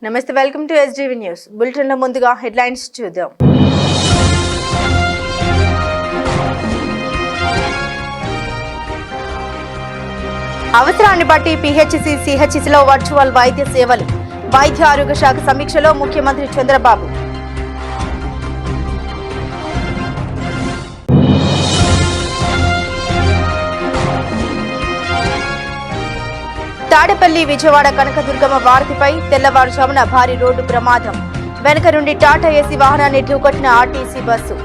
నమస్తే, welcome to SGV news bulletin లో ముందుగా హెడ్లైన్స్ చూద్దాం. అవసరాన్ని బట్టి పిహెచ్సి సిహెచ్సిలో వర్చువల్ వైద్య సేవలు. వైద్య ఆరోగ్య శాఖ సమీక్షలో ముఖ్యమంత్రి చంద్రబాబు. తాడేపల్లి విజయవాడ కనకదుర్గమ్మ వారధిపై తెల్లవారుజామున భారీ రోడ్డు ప్రమాదం. వెనుక నుండి టాటా ఏసీ వాహనాన్ని ఢీకొట్టిన ఆర్టీసీ బస్సు.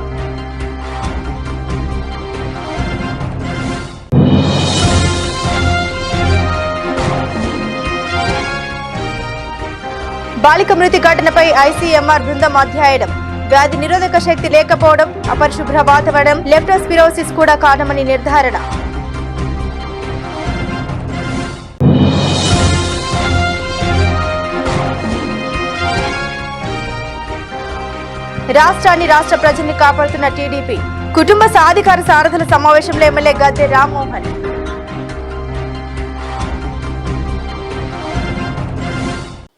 బాలిక మృతి ఘటనపై ఐసీఎంఆర్ బృందం అధ్యయనం. వ్యాధి నిరోధక శక్తి లేకపోవడం, అపరిశుభ్ర వాతావరణం, లెప్టోస్పిరోసిస్ కూడా కారణమని నిర్ధారణ. రాష్ట్ర ప్రజల్ని కాపాడుతున్న టీడీపీ. కుటుంబ సాధికార సారథుల సమావేశంలో ఎమ్మెల్యే గద్దె రామ్మోహన్.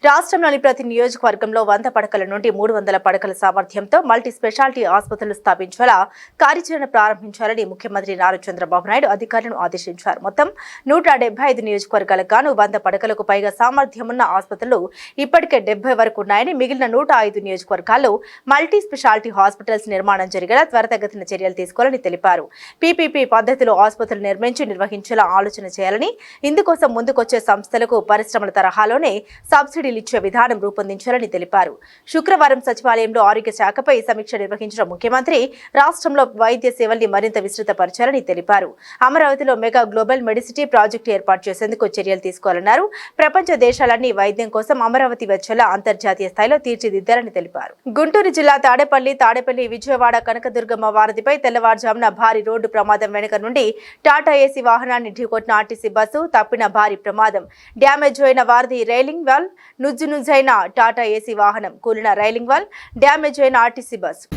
రాష్ట్రంలోని ప్రతి నియోజకవర్గంలో 100 పడకల నుండి 300 పడకల సామర్థ్యంతో మల్టీ స్పెషాలిటీ ఆసుపత్రులు స్థాపించేలా కార్యాచరణ ప్రారంభించాలని ముఖ్యమంత్రి నారా చంద్రబాబు నాయుడు అధికారులను ఆదేశించారు. మొత్తం 175 నియోజకవర్గాలకు గాను 100 పడకలకు పైగా సామర్థ్యమున్న ఆసుపత్రులు ఇప్పటికే 70 వరకు ఉన్నాయని, మిగిలిన 105 నియోజకవర్గాల్లో మల్టీ స్పెషాలిటీ హాస్పిటల్స్ నిర్మాణం జరిగేలా త్వరితగతిన చర్యలు తీసుకోవాలని తెలిపారు. పీపీపీ పద్ధతిలో ఆసుపత్రులు నిర్మించేలా ఆలోచన చేయాలని, ఇందుకోసం ముందుకొచ్చే సంస్థలకు పరిశ్రమల తరహాలోనే సబ్సిడీ ఇచ్చే విధానం రూపొందించాలని తెలిపారు. శుక్రవారం సచివాలయంలో ఆరోగ్య శాఖపై సమీక్ష నిర్వహించిన ముఖ్యమంత్రి రాష్ట్రంలో వైద్య సేవల్ని మరింత విస్తృతపరచాలని తెలిపారు. అమరావతిలో మెగా గ్లోబల్ మెడిసిటీ ప్రాజెక్టు ఏర్పాటు చేసేందుకు చర్యలు తీసుకోవాలన్నారు. ప్రపంచ దేశాలన్నీ వైద్యం కోసం అమరావతి వచ్చేలా అంతర్జాతీయ స్థాయిలో తీర్చిదిద్దారని తెలిపారు. గుంటూరు జిల్లా తాడేపల్లి విజయవాడ కనకదుర్గమ్మ వారధిపై తెల్లవారుజామున భారీ రోడ్డు ప్రమాదం. వెనుక నుండి టాటా ఏసీ వాహనాన్ని ఢీకొట్టిన ఆర్టీసీ బస్సు. తప్పిన భారీ ప్రమాదం. డ్యామేజ్ అయిన వారధి రైలింగ్ వాల్, నుజ్జునుజ్జైన టాటా ఏసీ వాహనం, కూలిన రైలింగ్ వాల్, డ్యామేజ్ అయిన ఆర్టీసీ బస్సు.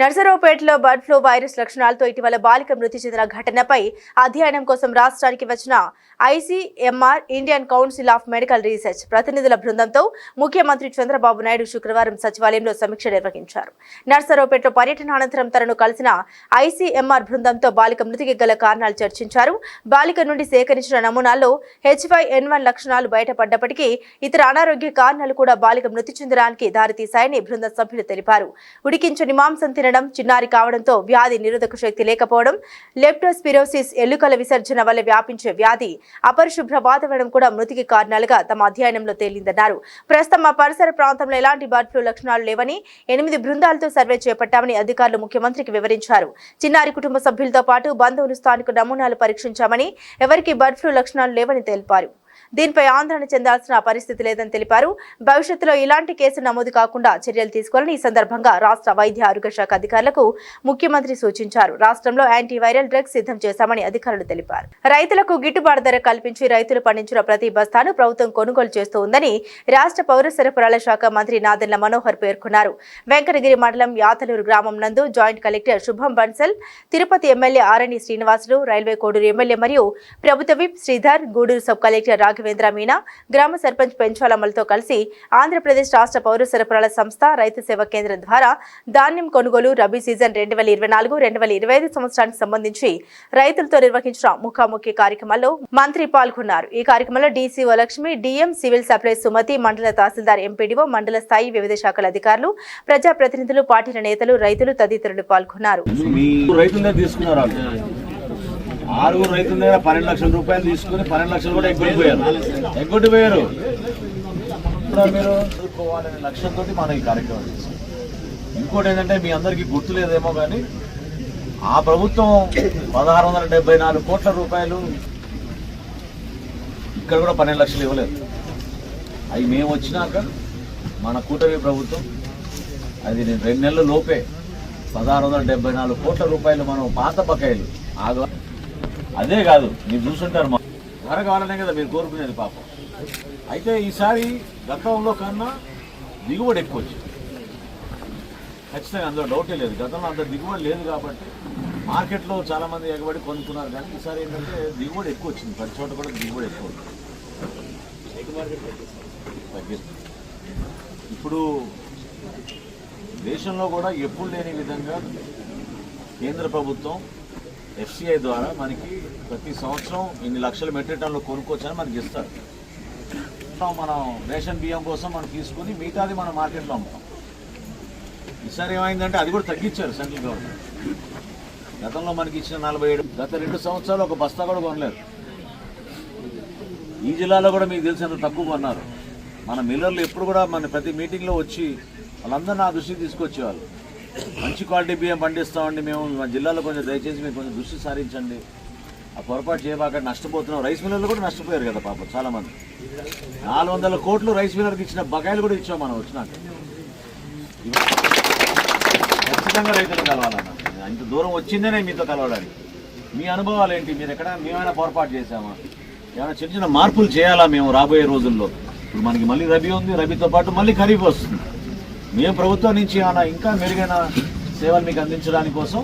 నర్సరావుపేటలో బర్డ్ ఫ్లూ వైరస్ లక్షణాలతో ఇటీవల బాలిక మృతి చెందిన ఘటనపై అధ్యయనం కోసం రాష్ట్రానికి వచ్చిన ICMR Indian council of medical research ప్రతినిధుల బృందంతో ముఖ్యమంత్రి చంద్రబాబు నాయుడు శుక్రవారం సచివాలయంలో సమీక్ష నిర్వహించారు. నర్సరావుపేటలో పర్యటన అనంతరం తనను కలిసిన ఐసీఎంఆర్ బృందంతో బాలిక మృతికి గల కారణాలు చర్చించారు. బాలిక నుండి సేకరించిన నమూనాల్లో H5N1 లక్షణాలు బయటపడ్డప్పటికీ ఇతర అనారోగ్య కారణాలు కూడా బాలిక మృతి చెందడానికి దారితీశాయని బృందం సభ్యులు తెలిపారు. ఉడికించని మాంసం తినడం, చిన్నారి కావడంతో వ్యాధి నిరోధక శక్తి లేకపోవడం, లెప్టోస్పిరోసిస్ ఎలుకల విసర్జన వల్ల వ్యాపించే వ్యాధి, అపరిశుభ్ర వాతావరణం కూడా మృతికి కారణాలుగా తమ అధ్యయనంలో తేలిందన్నారు. ప్రస్తుతం ఆ పరిసర ప్రాంతంలో ఎలాంటి బర్డ్ ఫ్లూ లక్షణాలు లేవని, 8 బృందాలతో సర్వే చేపట్టామని అధికారులు ముఖ్యమంత్రికి వివరించారు. చిన్నారి కుటుంబ సభ్యులతో పాటు బంధువులు స్థానిక నమూనాలు పరీక్షించామని, ఎవరికీ బర్డ్ ఫ్లూ లక్షణాలు లేవని తెలిపారు. దీనిపై ఆందోళన చెందాల్సిన పరిస్థితి లేదని తెలిపారు. భవిష్యత్తులో ఇలాంటి కేసు నమోదు కాకుండా చర్యలు తీసుకోవాలని ఈ సందర్భంగా రాష్ట్ర వైద్య ఆరోగ్య శాఖ అధికారులకు ముఖ్యమంత్రి సూచించారు. రాష్ట్రంలో యాంటీవైరల్ డ్రగ్స్ సిద్ధం చేశామని అధికారులు తెలిపారు. రైతులకు గిట్టుబాటు ధర కల్పించి రైతులు పండించిన ప్రతి బస్తాను ప్రభుత్వం కొనుగోలు చేస్తూ ఉందని రాష్ట్ర పౌర సరఫరాల శాఖ మంత్రి నాదెండ్ల మనోహర్ పేర్కొన్నారు. వెంకటగిరి మండలం యాతలూరు గ్రామం నందు joint collector Shubham Bansal, Tirupati MLA Arani Srinivasulu, railway Koduru MLA మరియు ప్రభుత్వ whip Sridhar, Gudur sub collector Raghavendra Meena, గ్రామ సర్పంచ్ పెంచాలమ్మలతో కలిసి ఆంధ్రప్రదేశ్ రాష్ట్ర పౌర సరఫరాల సంస్థ రైతు సేవా కేంద్రం ద్వారా ధాన్యం కొనుగోలు రబీ సీజన్ 2024-2025 సంవత్సరానికి సంబంధించి రైతులతో నిర్వహించిన ముఖాముఖి కార్యక్రమాల్లో మంత్రి పాల్గొన్నారు. ఈ కార్యక్రమంలో DCO Lakshmi, DM civil supplies Sumathi, మండల తహసీల్దార్ ఎంపీడీఓ, మండల స్థాయి వివిధ శాఖల అధికారులు, ప్రజాప్రతినిధులు, పార్టీల నేతలు, రైతులు తదితరులు పాల్గొన్నారు. 6 రైతుల దగ్గర 12 లక్షల రూపాయలు తీసుకుని 12 లక్షలు కూడా ఎగ్గొట్టిపోయారు. మీరు చదువుకోవాలనే లక్ష్యంతో మనం ఈ కార్యక్రమం చేస్తాం. ఇంకోటి ఏంటంటే మీ అందరికీ గుర్తులేదేమో కానీ ఆ ప్రభుత్వం 1674 కోట్ల రూపాయలు ఇక్కడ కూడా 12 లక్షలు ఇవ్వలేదు. అవి మేము వచ్చినాక మన కూటమి ప్రభుత్వం అది 2 నెలల లోపే 1674 కోట్ల రూపాయలు మనం పాత బకాయిలు అదే కాదు మీరు చూసుంటారు త్వర కావాలనే కదా మీరు కోరుకునేది. పాపం అయితే ఈసారి గతంలో కన్నా దిగుబడి ఎక్కువ వచ్చింది. ఖచ్చితంగా అందులో డౌటే లేదు. గతంలో అంత దిగుబడి లేదు కాబట్టి మార్కెట్లో చాలామంది ఎగబడి కొనుక్కున్నారు, కానీ ఈసారి ఏంటంటే దిగుబడి ఎక్కువ వచ్చింది. ప్రతి చోట కూడా దిగుబడి ఎక్కువ వచ్చింది. తగ్గిస్తుంది. ఇప్పుడు దేశంలో కూడా ఎప్పుడు లేని విధంగా కేంద్ర ప్రభుత్వం FCI ద్వారా మనకి ప్రతి సంవత్సరం ఇన్ని లక్షల మెట్రిక్ టన్నులు కొనుక్కోవచ్చని మనకి ఇస్తారు. మనం రేషన్ బియ్యం కోసం మనం తీసుకుని మిగతాది మనం మార్కెట్లో అమ్ముతాం. ఈసారి ఏమైందంటే అది కూడా తగ్గించారు సెంట్రల్ గవర్నమెంట్. గతంలో మనకి ఇచ్చిన 47, గత 2 సంవత్సరాలు ఒక బస్తా కూడా కొనలేదు. ఈ జిల్లాలో కూడా మీకు తెలిసినంత తక్కువ కొన్నారు. మన మిల్లర్లు ఎప్పుడు కూడా మన ప్రతి మీటింగ్లో వచ్చి వాళ్ళందరూ నా దృష్టికి తీసుకొచ్చేవాళ్ళు. మంచి క్వాలిటీ బియ్యం పండిస్తామండి మేము, మా జిల్లాలో కొంచెం దయచేసి మీరు కొంచెం దృష్టి సారించండి, ఆ పొరపాటు చేయబాక నష్టపోతున్నాం. రైస్ మిల్లర్లు కూడా నష్టపోయారు కదా పాపం చాలామంది. 400 కోట్లు రైస్ మిల్లర్కి ఇచ్చిన బకాయిలు కూడా ఇచ్చాం మనం వచ్చినాక. ఖచ్చితంగా రైతులు కలవాలన్నా, ఇంత దూరం వచ్చిందేనే మీతో కలవడానికి. మీ అనుభవాలు ఏంటి? మీరు ఎక్కడ మేమైనా పొరపాటు చేసామా? ఏమైనా చిన్న చిన్న మార్పులు చేయాలా మేము రాబోయే రోజుల్లో? ఇప్పుడు మనకి మళ్ళీ రబీ ఉంది, రబీతో పాటు మళ్ళీ ఖరీఫ్ వస్తుంది. మేము ప్రభుత్వం నుంచి ఏమైనా ఇంకా మెరుగైన సేవలు మీకు అందించడానికి కోసం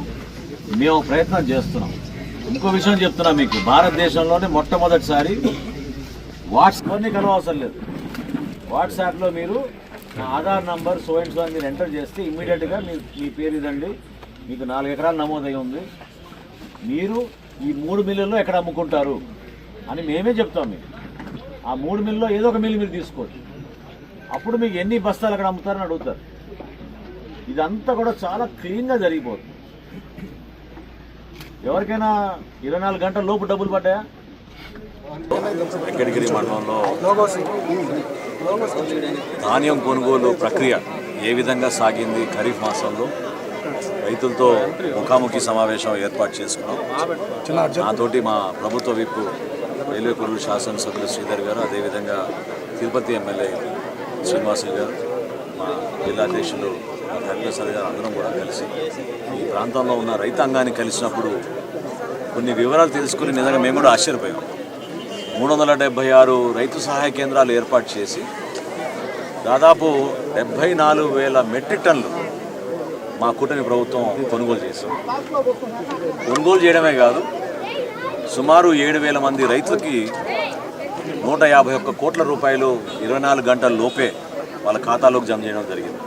మేము ప్రయత్నం చేస్తున్నాం. ఇంకో విషయం చెప్తున్నా మీకు, భారతదేశంలోనే మొట్టమొదటిసారి వాట్సాప్ని కలవవసరం లేదు. వాట్సాప్లో మీరు నా Aadhaar number so and so అని మీరు ఎంటర్ చేస్తే ఇమ్మీడియట్గా మీ పేరు ఇదండి, మీకు 4 ఎకరాలు నమోదై ఉంది, మీరు ఈ 3 మిల్లుల్లో ఎక్కడ అమ్ముకుంటారు అని మేమే చెప్తాం. మీకు ఆ 3 మిల్లులో ఏదో ఒక మిల్లు మీరు తీసుకోవచ్చు. అప్పుడు మీకు ఎన్ని బస్తాలు అక్కడ అమ్ముతారని అడుగుతారు. ఇదంతా కూడా చాలా క్లీన్గా జరిగిపోతుంది. ఎవరికైనా 24 గంటల లోపు డబ్బులు పడ్డాయా? వెంకటగిరి మండలంలో ధాన్యం కొనుగోలు ప్రక్రియ ఏ విధంగా సాగింది, ఖరీఫ్ మాసంలో రైతులతో ముఖాముఖి సమావేశం ఏర్పాటు చేసుకున్నాం. నాతోటి మా ప్రభుత్వ విప్ రైల్వే కొనుగోలు శాసనసభ్యులు శ్రీధర్ గారు, అదేవిధంగా తిరుపతి ఎమ్మెల్యే శ్రీనివాసులు గారు, మా జిల్లా అధ్యక్షులు హరిప్రసాద్ గారు అందరం కూడా కలిసి ఈ ప్రాంతంలో ఉన్న రైతాంగాన్ని కలిసినప్పుడు కొన్ని వివరాలు తెలుసుకుని నిజంగా మేము కూడా ఆశ్చర్యపోయాం. 376 రైతు సహాయ కేంద్రాలు ఏర్పాటు చేసి దాదాపు 74,000 మెట్రిక్ టన్నులు మా కూటమి ప్రభుత్వం కొనుగోలు చేశాం. కొనుగోలు చేయడమే కాదు, సుమారు 7,000 మంది రైతులకి 151 కోట్ల రూపాయలు 24 గంటల లోపే వాళ్ళ ఖాతాలోకి జమ చేయడం జరిగింది.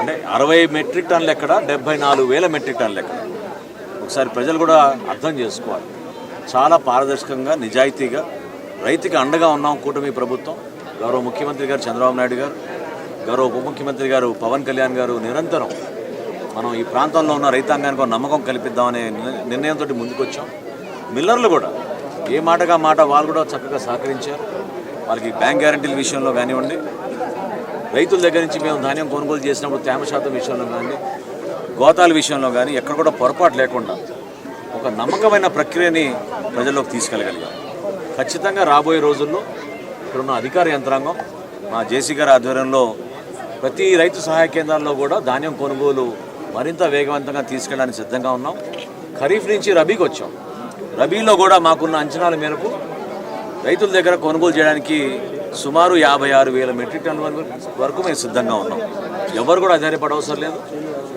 అంటే 60 మెట్రిక్ టన్నులు ఎక్కడ, 74,000 మెట్రిక్ టన్నులు ఎక్కడ? ఒకసారి ప్రజలు కూడా అర్థం చేసుకోవాలి. చాలా పారదర్శకంగా, నిజాయితీగా రైతుకి అండగా ఉన్నాం కూటమి ప్రభుత్వం. గౌరవ ముఖ్యమంత్రి గారు చంద్రబాబు నాయుడు గారు, గౌరవ ఉప ముఖ్యమంత్రి గారు పవన్ కళ్యాణ్ గారు నిరంతరం మనం ఈ ప్రాంతంలో ఉన్న రైతాంగానికి నమ్మకం కల్పిద్దామనే నిర్ణయంతో ముందుకొచ్చాం. మిల్లర్లు కూడా ఏ మాటగా మాట వాళ్ళు కూడా చక్కగా సహకరించారు. వాళ్ళకి బ్యాంక్ గ్యారంటీల విషయంలో కానివ్వండి, రైతుల దగ్గర నుంచి మేము ధాన్యం కొనుగోలు చేసినప్పుడు తేమ శాతం విషయంలో కానీ, గోతాల విషయంలో కానీ ఎక్కడ కూడా పొరపాటు లేకుండా ఒక నమ్మకమైన ప్రక్రియని ప్రజల్లోకి తీసుకెళ్ళగలిగాం. ఖచ్చితంగా రాబోయే రోజుల్లో ఇక్కడున్న అధికార యంత్రాంగం మా జేసీ గారి ఆధ్వర్యంలో ప్రతి రైతు సహాయ కేంద్రాల్లో కూడా ధాన్యం కొనుగోలు మరింత వేగవంతంగా తీసుకెళ్ళడానికి సిద్ధంగా ఉన్నాం. ఖరీఫ్ నుంచి రబీకి వచ్చాం. రబీలో కూడా మాకున్న అంచనాల మేరకు రైతుల దగ్గర కొనుగోలు చేయడానికి సుమారు 56,000 మెట్రిక్ టన్నుల వరకు మేము సిద్ధంగా ఉన్నాం. ఎవరు కూడా ఆధారపడవసరం లేదు.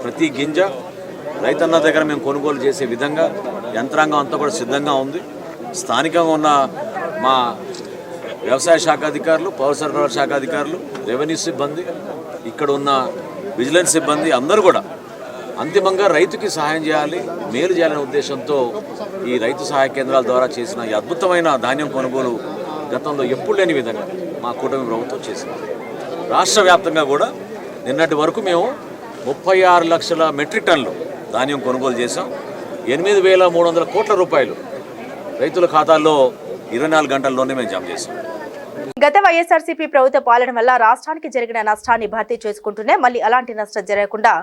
ప్రతి గింజ రైతన్న దగ్గర మేము కొనుగోలు చేసే విధంగా యంత్రాంగం అంతా కూడా సిద్ధంగా ఉంది. స్థానికంగా ఉన్న మా వ్యవసాయ శాఖ అధికారులు, పౌర సరఫరాల శాఖ అధికారులు, రెవెన్యూ సిబ్బంది, ఇక్కడ ఉన్న విజిలెన్స్ సిబ్బంది అందరూ కూడా అంతిమంగా రైతుకి సహాయం చేయాలి, మేలు చేయాలనే ఉద్దేశంతో ఈ రైతు సహాయ కేంద్రాల ద్వారా చేసిన ఈ అద్భుతమైన ధాన్యం కొనుగోలు గతంలో ఎప్పుడు లేని విధంగా మా కూటమి ప్రభుత్వం చేసింది. రాష్ట్ర వ్యాప్తంగా కూడా నిన్నటి వరకు మేము 36 లక్షల మెట్రిక్ టన్నులు ధాన్యం కొనుగోలు చేసాం. 8,300 కోట్ల రూపాయలు రైతుల ఖాతాల్లో 24 గంటల్లోనే మేము జమ చేసాం. గత వైఎస్ఆర్సీపీ ప్రభుత్వ పాలన వల్ల రాష్ట్రానికి జరిగిన నష్టాన్ని భర్తీ చేసుకుంటూనే మళ్ళీ అలాంటి నష్టం జరగకుండా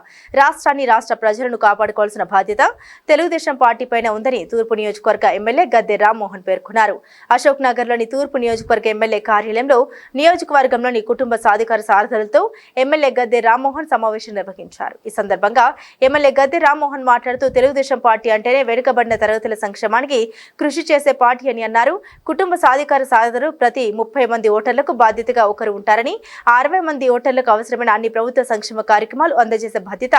రాష్ట్రాన్ని రాష్ట్ర ప్రజలను కాపాడుకోవాల్సిన బాధ్యత తెలుగుదేశం పార్టీ పైన ఉందని తూర్పు నియోజకవర్గ ఎమ్మెల్యే గద్దె రామ్మోహన్ పేర్కొన్నారు. అశోక్ నగర్లోని తూర్పు నియోజకవర్గ ఎమ్మెల్యే కార్యాలయంలో నియోజకవర్గంలోని కుటుంబ సాధికార సారథులతో ఎమ్మెల్యే గద్దె రామ్మోహన్ సమావేశం నిర్వహించారు. ఈ సందర్భంగా ఎమ్మెల్యే గద్దె రామ్మోహన్ మాట్లాడుతూ తెలుగుదేశం పార్టీ అంటేనే వెనుకబడిన తరగతుల సంక్షేమానికి కృషి చేసే పార్టీ అని అన్నారు. కుటుంబ సాధికార సారథులు ప్రతి 30 మంది ఓటర్లకు బాధ్యతగా ఒకరు ఉంటారని 60 మంది ఓటర్లకు అవసరమైన అన్ని ప్రభుత్వ సంక్షేమ కార్యక్రమాలు అందజేసే బాధ్యత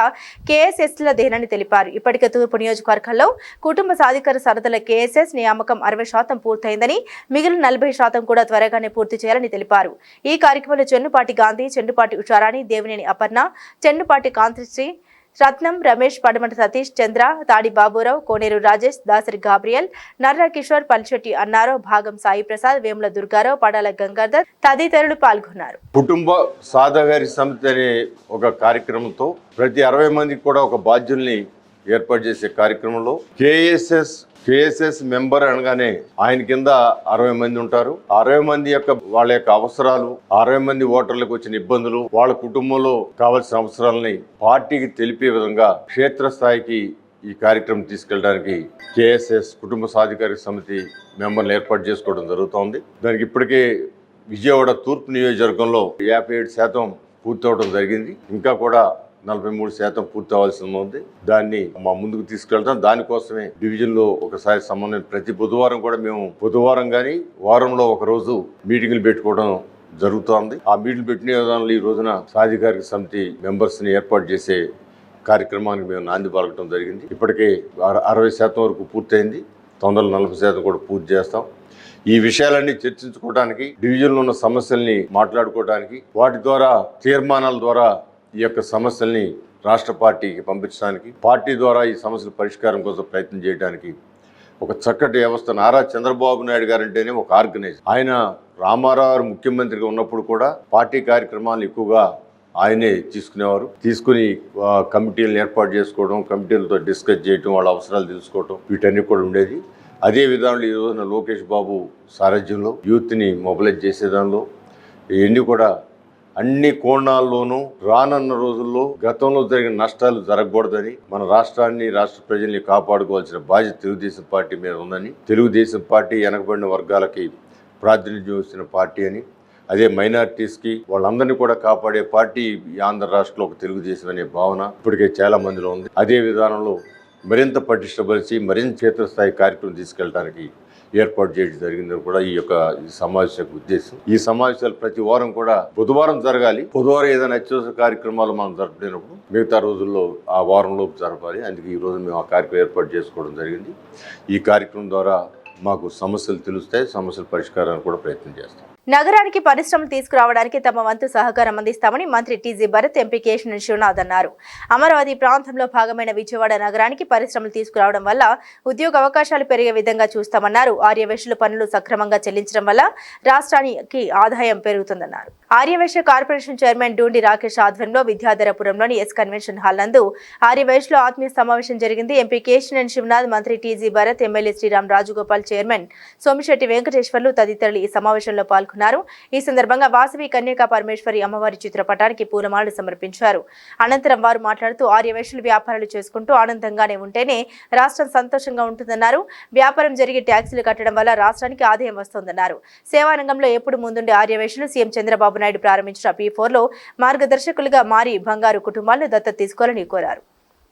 కేఎస్ఎస్లదేనని తెలిపారు. ఇప్పటికే తూర్పు నియోజకవర్గంలో కుటుంబ సాధికార సారథుల కేఎస్ఎస్ నియామకం 60% పూర్తయిందని, మిగిలిన 40% కూడా త్వరగానే పూర్తి చేయాలని తెలిపారు. ఈ కార్యక్రమంలో చెన్నుపాటి గాంధీ, చెన్నుపాటి ఉషారాణి, దేవినేని అపర్ణ, చెన్నుపాటి కాంతిశ్రీ, రత్నం, రమేష్, పడమటి సతీష్, చంద్ర, తాడి బాబురావు, కోనేరు రాజేష్, దాసరి గాబ్రియల్, నర్రా కిషోర్, పల్లిశెట్టి అన్నారావు, భాగం సాయి ప్రసాద్, వేముల దుర్గారావు, పడాల గంగాధర్ తదితరులు పాల్గొన్నారు. కుటుంబ సాధకారి సమితి అనే ఒక కార్యక్రమంతో ప్రతి 60 మందికి కూడా ఒక బాధ్యుల్ని ఏర్పాటు చేసే కార్యక్రమంలో కేఎస్ఎస్ మెంబర్ అనగానే ఆయన కింద 60 మంది ఉంటారు. 60 మంది యొక్క వాళ్ళ యొక్క అవసరాలు, 60 మంది ఓటర్లకు వచ్చిన ఇబ్బందులు, వాళ్ళ కుటుంబంలో కావాల్సిన అవసరాలని పార్టీకి తెలిపే విధంగా క్షేత్రస్థాయికి ఈ కార్యక్రమం తీసుకెళ్ళడానికి కేఎస్ఎస్ కుటుంబ సాధికారిక సమితి మెంబర్లు ఏర్పాటు చేసుకోవడం జరుగుతోంది. దానికి ఇప్పటికే విజయవాడ తూర్పు నియోజకవర్గంలో 57% పూర్తవడం జరిగింది. ఇంకా కూడా 43% పూర్తి అవ్వాల్సి ఉంది. దాన్ని మా ముందుకు తీసుకెళ్తాం. దానికోసమే డివిజన్లో ఒకసారి సమన్వయం ప్రతి బుధవారం కూడా మేము బుధవారం కానీ వారంలో ఒక రోజు మీటింగులు పెట్టుకోవడం జరుగుతోంది. ఆ మీటింగ్ పెట్టిన విధానంలో ఈ రోజున సాధికారిక సమితి మెంబర్స్ని ఏర్పాటు చేసే కార్యక్రమానికి మేము నాంది పలకటం జరిగింది. ఇప్పటికే 60% వరకు పూర్తయింది. తొందరలో 40% కూడా పూర్తి చేస్తాం. ఈ విషయాలన్నీ చర్చించుకోవడానికి, డివిజన్లో ఉన్న సమస్యల్ని మాట్లాడుకోవడానికి, వాటి ద్వారా తీర్మానాల ద్వారా ఈ యొక్క సమస్యల్ని రాష్ట్ర పార్టీకి పంపించడానికి, పార్టీ ద్వారా ఈ సమస్యల పరిష్కారం కోసం ప్రయత్నం చేయడానికి ఒక చక్కటి వ్యవస్థ నారా చంద్రబాబు నాయుడు గారు అంటేనే ఒక ఆర్గనైజర్. ఆయన రామారావు ముఖ్యమంత్రిగా ఉన్నప్పుడు కూడా పార్టీ కార్యక్రమాలు ఎక్కువగా ఆయనే తీసుకుని కమిటీలను ఏర్పాటు చేసుకోవడం, కమిటీలతో డిస్కస్ చేయడం, వాళ్ళ అవసరాలు తెలుసుకోవడం, వీటన్నీ కూడా ఉండేది. అదే విధానంలో ఈ రోజున లోకేష్ బాబు సారథ్యంలో యూత్ని మొబిలైజ్ చేసేదానిలో ఇవన్నీ కూడా అన్ని కోణాల్లోనూ రానున్న రోజుల్లో గతంలో జరిగిన నష్టాలు జరగకూడదని, మన రాష్ట్రాన్ని, రాష్ట్ర ప్రజల్ని కాపాడుకోవాల్సిన బాధ్యత తెలుగుదేశం పార్టీ మీద ఉందని, తెలుగుదేశం పార్టీ వెనకబడిన వర్గాలకి ప్రాతినిధ్యం ఇస్తున్న పార్టీ అని, అదే మైనారిటీస్కి వాళ్ళందరినీ కూడా కాపాడే పార్టీ ఆంధ్ర రాష్ట్రంలో ఒక తెలుగుదేశం అనే భావన ఇప్పటికే చాలా మందిలో ఉంది. అదే విధానంలో మరింత పటిష్టపరిచి మరింత క్షేత్రస్థాయి కార్యక్రమం తీసుకెళ్ళడానికి ఏర్పాటు చేయడం జరిగిందని కూడా ఈ యొక్క సమావేశం యొక్క ఉద్దేశం. ఈ సమావేశాలు ప్రతి వారం కూడా బుధవారం జరగాలి. బుధవారం ఏదైనా అత్యవసర కార్యక్రమాలు మనం జరపలేనప్పుడు మిగతా రోజుల్లో ఆ వారంలోపు జరపాలి. అందుకే ఈ రోజు మేము ఆ కార్యక్రమం ఏర్పాటు చేసుకోవడం జరిగింది. ఈ కార్యక్రమం ద్వారా మాకు సమస్యలు తెలుస్తాయి, సమస్యల పరిష్కారానికి కూడా ప్రయత్నం చేస్తాం. నగరానికి పరిశ్రమలు తీసుకురావడానికి తమ వంతు సహకారం అందిస్తామని మంత్రి టీజీ భరత్, ఎంపీ కేశినేని శివనాథ్ అన్నారు. అమరావతి ప్రాంతంలో భాగమైన విజయవాడ నగరానికి పరిశ్రమలు తీసుకురావడం వల్ల ఉద్యోగ అవకాశాలు పెరిగే విధంగా చూస్తామన్నారు. ఆర్యవేశ్యుల పనులు సక్రమంగా చెల్లించడం వల్ల రాష్ట్రానికి ఆదాయం పెరుగుతుందన్నారు. ఆర్యవేశ్య కార్పొరేషన్ చైర్మన్ డూండి రాకేష్ ఆధ్వర్యంలో విద్యాధరపురంలోని ఎస్ కన్వెన్షన్ హాల్ నందు ఆర్యవేశ్యుల ఆత్మీయ సమావేశం జరిగింది. ఎంపీ కేశినేని శివనాథ్, మంత్రి TG Bharath, MLA Sriram Rajagopal, chairman Somisetty Venkateswarlu తదితరులు ఈ సమావేశంలో పాల్గొన్నారు. ఈ సందర్భంగా వాసవి కన్యకా పరమేశ్వరి అమ్మవారి చిత్రపటానికి పూలమాలలు సమర్పించారు. అనంతరం వారు మాట్లాడుతూ ఆర్యవేశ్యులు వ్యాపారాలు చేసుకుంటూ ఆనందంగానే ఉంటేనే రాష్ట్రం సంతోషంగా ఉంటుందన్నారు. వ్యాపారం జరిగి ట్యాక్సులు కట్టడం వల్ల రాష్ట్రానికి ఆదాయం వస్తుందన్నారు. సేవారంగంలో ఎప్పుడు ముందుండే ఆర్యవేశ్యులు సీఎం చంద్రబాబు నాయుడు ప్రారంభించిన P4లో మార్గదర్శకులుగా మారి బంగారు కుటుంబాలను దత్తత తీసుకోవాలని కోరారు.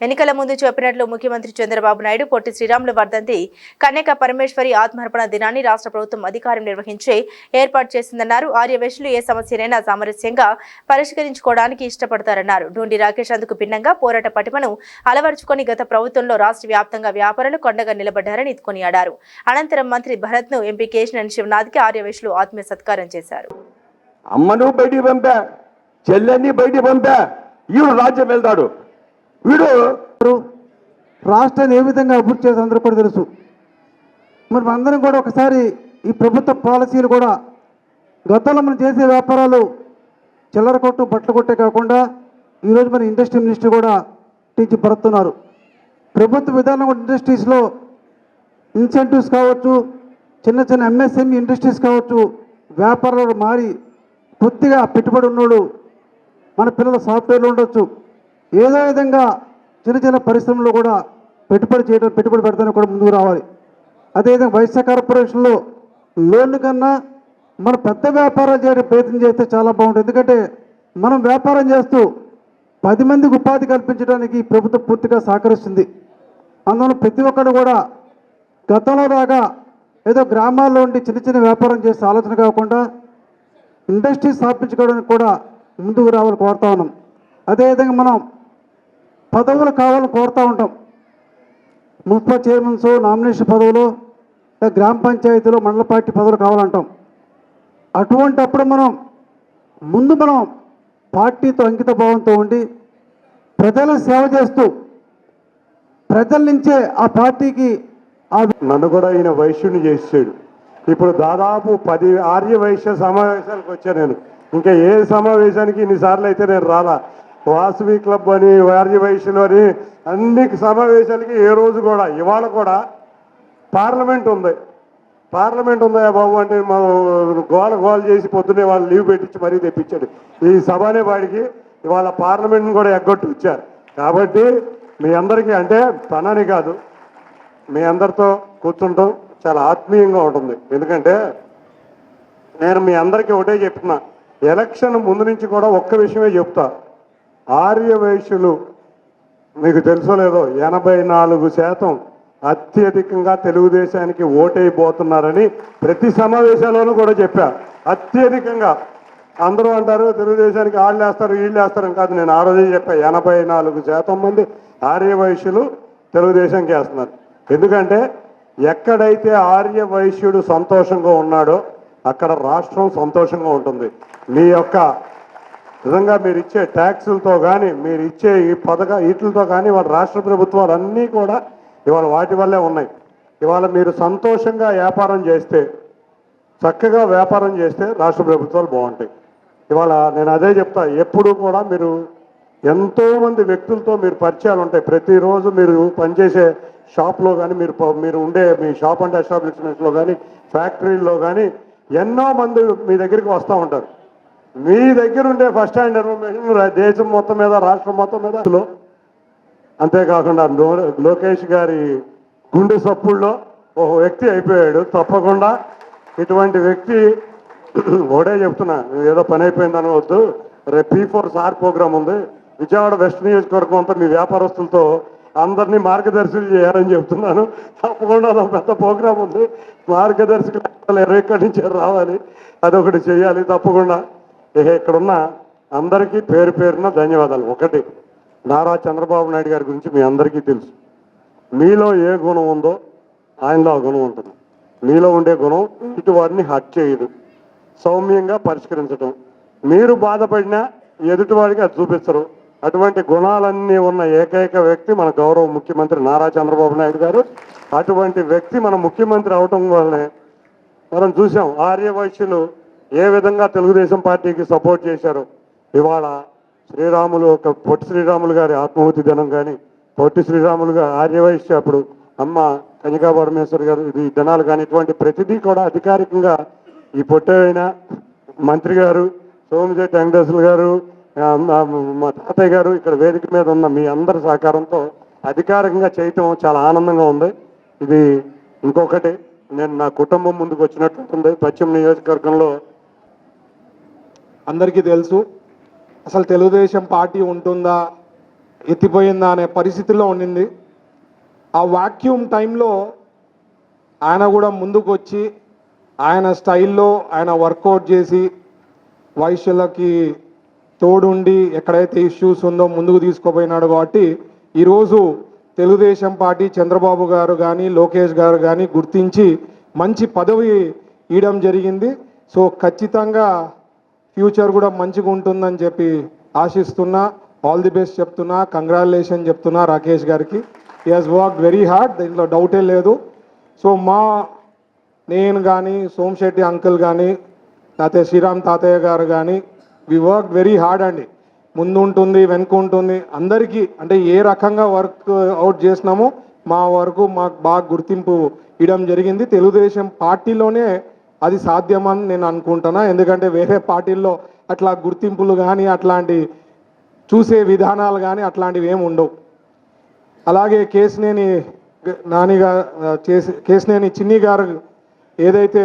ఎన్నికల ముందు చెప్పినట్లు ముఖ్యమంత్రి చంద్రబాబు నాయుడు పొట్టి శ్రీరాములు వర్ధంతి కన్యకా పరమేశ్వరి ఆత్మార్పణ దినాన్ని రాష్ట్ర ప్రభుత్వం అధికారం నిర్వహించి ఏర్పాటు చేసిందన్నారు. ఆర్యవేశ్యులు ఏ సమస్యనైనా సామరస్యంగా పరిష్కరించుకోవడానికి ఇష్టపడతారన్నారు. డూండి రాకేష్ అందుకు భిన్నంగా పోరాట పటిమను అలవరుచుకొని గత ప్రభుత్వంలో రాష్ట్ర వ్యాప్తంగా వ్యాపారులు కొండగా నిలబడ్డారని కొనియాడారు. అనంతరం మంత్రి భరత్ ను ఎంపీ కేశినేని శివనాథ్కి ఆర్యవేశ్యులు ఆత్మీయ సత్కారం చేశారు. అమ్మను బయటికి పంపా, చెల్లెన్ని బయటికి పంపా, ఈడు రాజ్యం వెళ్తాడు. వీడు రాష్ట్రాన్ని ఏ విధంగా అభివృద్ధి చేసి అందరూ కూడా తెలుసు. మరి మనందరం కూడా ఒకసారి ఈ ప్రభుత్వ పాలసీలు కూడా గతంలో మనం చేసే వ్యాపారాలు చిల్లర కొట్టు బట్టలు కొట్టే కాకుండా ఈరోజు మన ఇండస్ట్రీ మినిస్టర్ కూడా టీచర్ పడుతున్నారు. ప్రభుత్వ విధానం ఇండస్ట్రీస్లో ఇన్సెంటివ్స్ కావచ్చు, చిన్న చిన్న MSME ఇండస్ట్రీస్ కావచ్చు, వ్యాపారాలు మారి కొద్దిగా పెట్టుబడి ఉన్నోడు, మన పిల్లలు సాఫ్ట్వేర్లు ఉండొచ్చు, ఏదో విధంగా చిన్న చిన్న పరిశ్రమలు కూడా పెట్టుబడి పెడతానికి కూడా ముందుకు రావాలి. అదేవిధంగా వైశ్య కార్పొరేషన్లో లోన్ల కన్నా మన పెద్ద వ్యాపారాలు చేయడం ప్రయత్నం చేస్తే చాలా బాగుంటుంది. ఎందుకంటే మనం వ్యాపారం చేస్తూ 10 మందికి ఉపాధి కల్పించడానికి ప్రభుత్వం పూర్తిగా సహకరిస్తుంది. అందువల్ల ప్రతి ఒక్కరు కూడా గతంలో దాకా ఏదో గ్రామాల్లో ఉండి చిన్న చిన్న వ్యాపారం చేసే ఆలోచన కాకుండా ఇండస్ట్రీ స్థాపించుకోవడానికి కూడా ముందుకు రావాలని కోరుతా ఉన్నాం. అదేవిధంగా మనం పదవులు కావాలని కోరుతూ ఉంటాం. మున్సిపల్ చైర్మన్స్, నామినేషన్ పదవులు, గ్రామ పంచాయతీలో మండల పార్టీ పదవులు కావాలంటాం. అటువంటప్పుడు మనం పార్టీతో అంకిత భావంతో ఉండి ప్రజలకు సేవ చేస్తూ ప్రజల నుంచే ఆ పార్టీకి నన్ను కూడా ఈయన వైశ్యుని చేసాడు. ఇప్పుడు దాదాపు 10 ఆర్య వైశ్య సమావేశాలకు వచ్చా నేను. ఇంకా ఏ సమావేశానికి ఇన్నిసార్లు అయితే నేను రాలా. వాసవి క్లబ్ అని, ఆర్య వైశ్యులు అని అన్ని సమావేశాలకి ఏ రోజు కూడా, ఇవాళ కూడా పార్లమెంట్ ఉందా బాబు అంటే మనం గోల చేసి పొద్దున్నే వాళ్ళు లీవ్ పెట్టించి మరీ తెప్పించాడు. ఈ సభనే వాడికి ఇవాళ పార్లమెంట్ని కూడా ఎగ్గొట్టి వచ్చారు. కాబట్టి మీ అందరికీ, అంటే తనని కాదు, మీ అందరితో కూర్చుంటాం చాలా ఆత్మీయంగా ఉంటుంది. ఎందుకంటే నేను మీ అందరికీ ఒకటే చెప్తున్నా, ఎలక్షన్ ముందు నుంచి కూడా ఒక్క విషయమే చెప్తా. ఆర్య వైశ్యులు మీకు తెలుసో లేదో 84% అత్యధికంగా తెలుగుదేశానికి ఓటైపోతున్నారని ప్రతి సమావేశాల్లోనూ కూడా చెప్పా. అత్యధికంగా అందరూ అంటారు తెలుగుదేశానికి వాళ్ళు వేస్తారు వీళ్ళు వేస్తారని కాదు, నేను ఆ రోజే చెప్పా 84% మంది ఆర్య వైశ్యులు తెలుగుదేశంకి వేస్తున్నారు. ఎందుకంటే ఎక్కడైతే ఆర్య వైశ్యుడు సంతోషంగా ఉన్నాడో అక్కడ రాష్ట్రం సంతోషంగా ఉంటుంది. మీ యొక్క నిజంగా మీరు ఇచ్చే ట్యాక్సులతో కానీ, మీరు ఇచ్చే ఈ వీటితో కానీ వాళ్ళ రాష్ట్ర ప్రభుత్వాలు అన్నీ కూడా ఇవాళ వాటి వల్లే ఉన్నాయి. ఇవాళ మీరు సంతోషంగా వ్యాపారం చేస్తే, చక్కగా వ్యాపారం చేస్తే రాష్ట్ర ప్రభుత్వాలు బాగుంటాయి. ఇవాళ నేను అదే చెప్తా, ఎప్పుడు కూడా మీరు ఎంతోమంది వ్యక్తులతో మీరు పరిచయాలు ఉంటాయి. ప్రతిరోజు మీరు పనిచేసే షాప్లో కానీ, మీరు ఉండే మీ షాప్ అండ్ ఎస్టాబ్లిష్మెంట్స్లో కానీ, ఫ్యాక్టరీల్లో కానీ ఎన్నో మంది మీ దగ్గరికి వస్తూ ఉంటారు. మీ దగ్గర ఉండే ఫస్ట్ హ్యాండ్ ఇన్ఫర్మేషన్ దేశం మొత్తం మీద, రాష్ట్రం మొత్తం మీద, అంతేకాకుండా లోకేష్ గారి గుండె సప్పుల్లో ఒక వ్యక్తి అయిపోయాడు. తప్పకుండా ఇటువంటి వ్యక్తి ఒకటే చెప్తున్నా, ఏదో పని అయిపోయిందని వద్దు, రేపు P4 సార్ ప్రోగ్రామ్ ఉంది, విజయవాడ వెస్ట్ నియోజకవర్గం అంతా మీ వ్యాపారస్తులతో అందరినీ మార్గదర్శులు చేయాలని చెప్తున్నాను. తప్పకుండా ఒక పెద్ద ప్రోగ్రామ్ ఉంది, మార్గదర్శకులు ఎక్కడి నుంచి రావాలి, అదొకటి చేయాలి తప్పకుండా. ఇక్కడున్న అందరికీ పేరు పేరున ధన్యవాదాలు. ఒకటి, నారా చంద్రబాబు నాయుడు గారి గురించి మీ అందరికీ తెలుసు. మీలో ఏ గుణం ఉందో ఆయనలో ఆ గుణం ఉంటుంది. మీలో ఉండే గుణం ఇటు వారిని హర్ట్ చేయదు, సౌమ్యంగా పరిష్కరించడం, మీరు బాధపడినా ఎదుటివాడికి అది చూపిస్తారు. అటువంటి గుణాలన్నీ ఉన్న ఏకైక వ్యక్తి మన గౌరవ ముఖ్యమంత్రి నారా చంద్రబాబు నాయుడు గారు. అటువంటి వ్యక్తి మన ముఖ్యమంత్రి అవటం వల్లనే మనం చూసాం ఆర్య వైశ్యులు ఏ విధంగా తెలుగుదేశం పార్టీకి సపోర్ట్ చేశారు. ఇవాళ పొట్టి శ్రీరాములు గారి ఆత్మాహుతి దినం కానీ, పొట్టి శ్రీరాములు గారు ఆర్యవైశ్య అప్పుడు అమ్మ కనికా పరమేశ్వర్ గారు ఇది దినాలు కానీ, ఇటువంటి ప్రతిదీ కూడా అధికారికంగా ఈ పొట్టైన మంత్రి గారు, సోమిశెట్టి వెంకటేశ్వర గారు, మా తాతయ్య గారు ఇక్కడ వేదిక మీద ఉన్న మీ అందరి సహకారంతో అధికారికంగా చేయటం చాలా ఆనందంగా ఉంది. ఇది ఇంకొకటి, నేను నా కుటుంబం ముందుకు వచ్చినట్టుంది. పశ్చిమ నియోజకవర్గంలో అందరికీ తెలుసు, అసలు తెలుగుదేశం పార్టీ ఉంటుందా, ఎత్తిపోయిందా అనే పరిస్థితిలో ఉండింది. ఆ వాక్యూమ్ టైంలో ఆయన కూడా ముందుకు వచ్చి ఆయన స్టైల్లో ఆయన వర్కౌట్ చేసి వైశ్యులకి తోడుండి ఎక్కడైతే ఇష్యూస్ ఉందో ముందుకు తీసుకుపోయినాడు. కాబట్టి ఈరోజు తెలుగుదేశం పార్టీ చంద్రబాబు గారు కానీ, లోకేష్ గారు కానీ గుర్తించి మంచి పదవి ఇవ్వడం జరిగింది. సో ఖచ్చితంగా ఫ్యూచర్ కూడా మంచిగా ఉంటుందని చెప్పి ఆశిస్తున్నా. ఆల్ ది బెస్ట్ చెప్తున్నా, కంగ్రాచులేషన్ చెప్తున్నా రాకేష్ గారికి. He has worked very hard, దీంట్లో డౌటే లేదు. సో నేను కానీ, సోమశెట్టి అంకుల్ కానీ, తాతయ్య శ్రీరామ్ తాతయ్య గారు కానీ, వి వర్క్ వెరీ హార్డ్ అండి. ముందు ఉంటుంది, వెనుక ఉంటుంది, అందరికీ అంటే ఏ రకంగా వర్క్ అవుట్ చేసినామో మా వరకు మాకు బాగా గుర్తింపు ఇవ్వడం జరిగింది. తెలుగుదేశం పార్టీలోనే అది సాధ్యమని నేను అనుకుంటున్నా. ఎందుకంటే వేరే పార్టీల్లో అట్లా గుర్తింపులు కానీ అట్లాంటి చూసే విధానాలు కానీ అట్లాంటివి ఏమి ఉండవు. అలాగే కేశినేని చిన్ని గారు ఏదైతే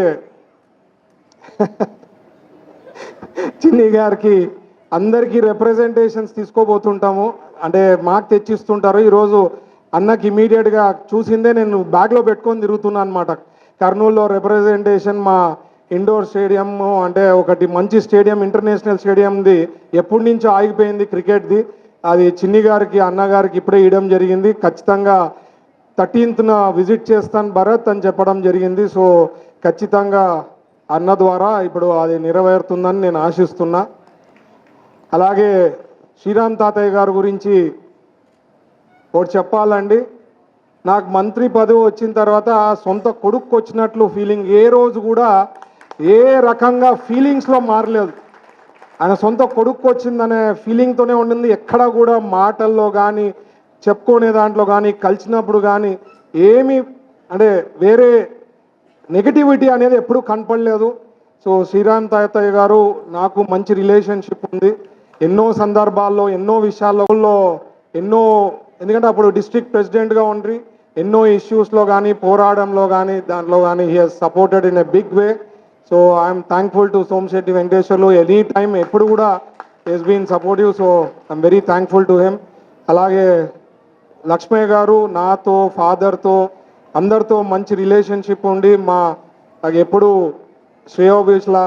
చిన్ని గారికి అందరికీ రిప్రజెంటేషన్స్ తీసుకోబోతుంటాము, అంటే మాకు తెచ్చిస్తుంటారు. ఈరోజు అన్నకి ఇమీడియట్గా చూసిందే నేను బ్యాగ్లో పెట్టుకొని తిరుగుతున్నాను అనమాట. కర్నూలులో రిప్రజెంటేషన్ మా ఇండోర్ స్టేడియం, అంటే ఒకటి మంచి స్టేడియం, ఇంటర్నేషనల్ స్టేడియంది ఎప్పటి నుంచో ఆగిపోయింది క్రికెట్ది. అది చిన్ని గారికి అన్నగారికి ఇప్పుడే ఇవ్వడం జరిగింది. ఖచ్చితంగా 13th విజిట్ చేస్తాను భరత్ అని చెప్పడం జరిగింది. సో ఖచ్చితంగా అన్న ద్వారా ఇప్పుడు అది నెరవేరుతుందని నేను ఆశిస్తున్నా. అలాగే శ్రీరామ్ తాతయ్య గారి గురించి ఒకటి చెప్పాలండి. నాకు మంత్రి పదవి వచ్చిన తర్వాత సొంత కొడుకు వచ్చినట్లు ఫీలింగ్, ఏ రోజు కూడా ఏ రకంగా ఫీలింగ్స్లో మారలేదు. ఆయన సొంత కొడుకు వచ్చిందనే ఫీలింగ్తోనే ఉండింది. ఎక్కడ కూడా మాటల్లో కానీ చెప్పుకునే దాంట్లో కానీ కలిసినప్పుడు కానీ ఏమీ అంటే వేరే నెగటివిటీ అనేది ఎప్పుడూ కనపడలేదు. సో శ్రీరామ్ తాతయ్య గారు నాకు మంచి రిలేషన్షిప్ ఉంది. ఎన్నో సందర్భాల్లో ఎన్నో విషయాల్లో ఎందుకంటే అప్పుడు డిస్ట్రిక్ట్ ప్రెసిడెంట్గా ఉండి ఎన్నో ఇష్యూస్లో కానీ పోరాడంలో కానీ దాంట్లో కానీ he Hess supported in a big way. So I'm thankful to Somasetty Venkateswarlu. Any time ఎప్పుడు కూడా Hess been supportive. So I'm very thankful to him. అలాగే లక్ష్మయ్య గారు నాతో ఫాదర్తో అందరితో మంచి రిలేషన్షిప్ ఉండి నాకు ఎప్పుడు శ్రేయోభిష్లా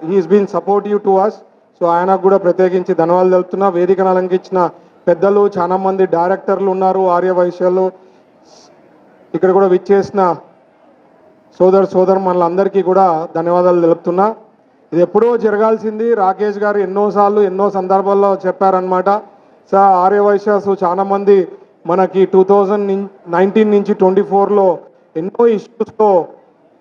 he's been supportive to us. So ఆయనకు కూడా ప్రత్యేకించి ధన్యవాదాలు తెలుపుతున్నా. వేదికను అలంకించిన పెద్దలు, చాలామంది డైరెక్టర్లు ఉన్నారు, ఆర్యవైశ్యాలు, ఇక్కడ కూడా విచ్చేసిన సోదరులందరికీ కూడా ధన్యవాదాలు తెలుపుతున్నా. ఇది ఎప్పుడో జరగాల్సింది. రాకేష్ గారు ఎన్నోసార్లు ఎన్నో సందర్భాల్లో చెప్పారనమాట. సార్ ఆర్యవైశ్యాసు చాలామంది మనకి 2019 నుంచి 24లో ఎన్నో ఇష్యూస్లో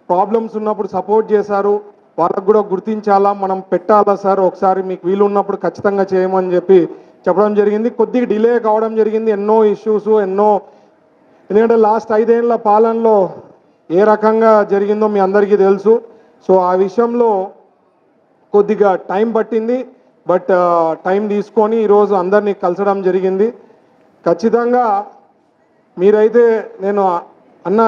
ప్రాబ్లమ్స్ ఉన్నప్పుడు సపోర్ట్ చేశారు. వాళ్ళకు కూడా గుర్తించాలా, మనం పెట్టాలా సార్, ఒకసారి మీకు వీలు ఉన్నప్పుడు ఖచ్చితంగా చేయమని చెప్పడం జరిగింది. కొద్దిగా డిలే కావడం జరిగింది. ఎన్నో ఇష్యూస్ ఎందుకంటే లాస్ట్ 5 ఏళ్ల పాలనలో ఏ రకంగా జరిగిందో మీ అందరికీ తెలుసు. సో ఆ విషయంలో కొద్దిగా టైం పట్టింది. బట్ టైం తీసుకొని ఈరోజు అందరినీ కలసడం జరిగింది. ఖచ్చితంగా మీరైతే నేను అన్న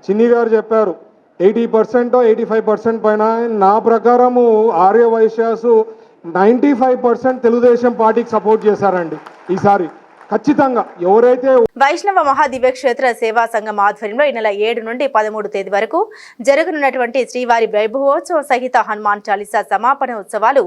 చిన్ని గారు చెప్పారు 80% 85% పైన. నా ప్రకారము ఆర్యవైశ్యాసు 95% తెలుగుదేశం పార్టీకి సపోర్ట్ చేశారండి ఈసారి. ఖచ్చితంగా ఎవరైతే వైష్ణవ మహాదివ్య క్షేత్ర సేవా సంఘం ఆధ్వర్యంలో ఈ నెల 7 నుండి 13 తేదీ వరకు జరగనున్నటువంటి శ్రీవారి వైభవోత్సవ సహిత హనుమాన్ చాలీసా సమాపన ఉత్సవాలు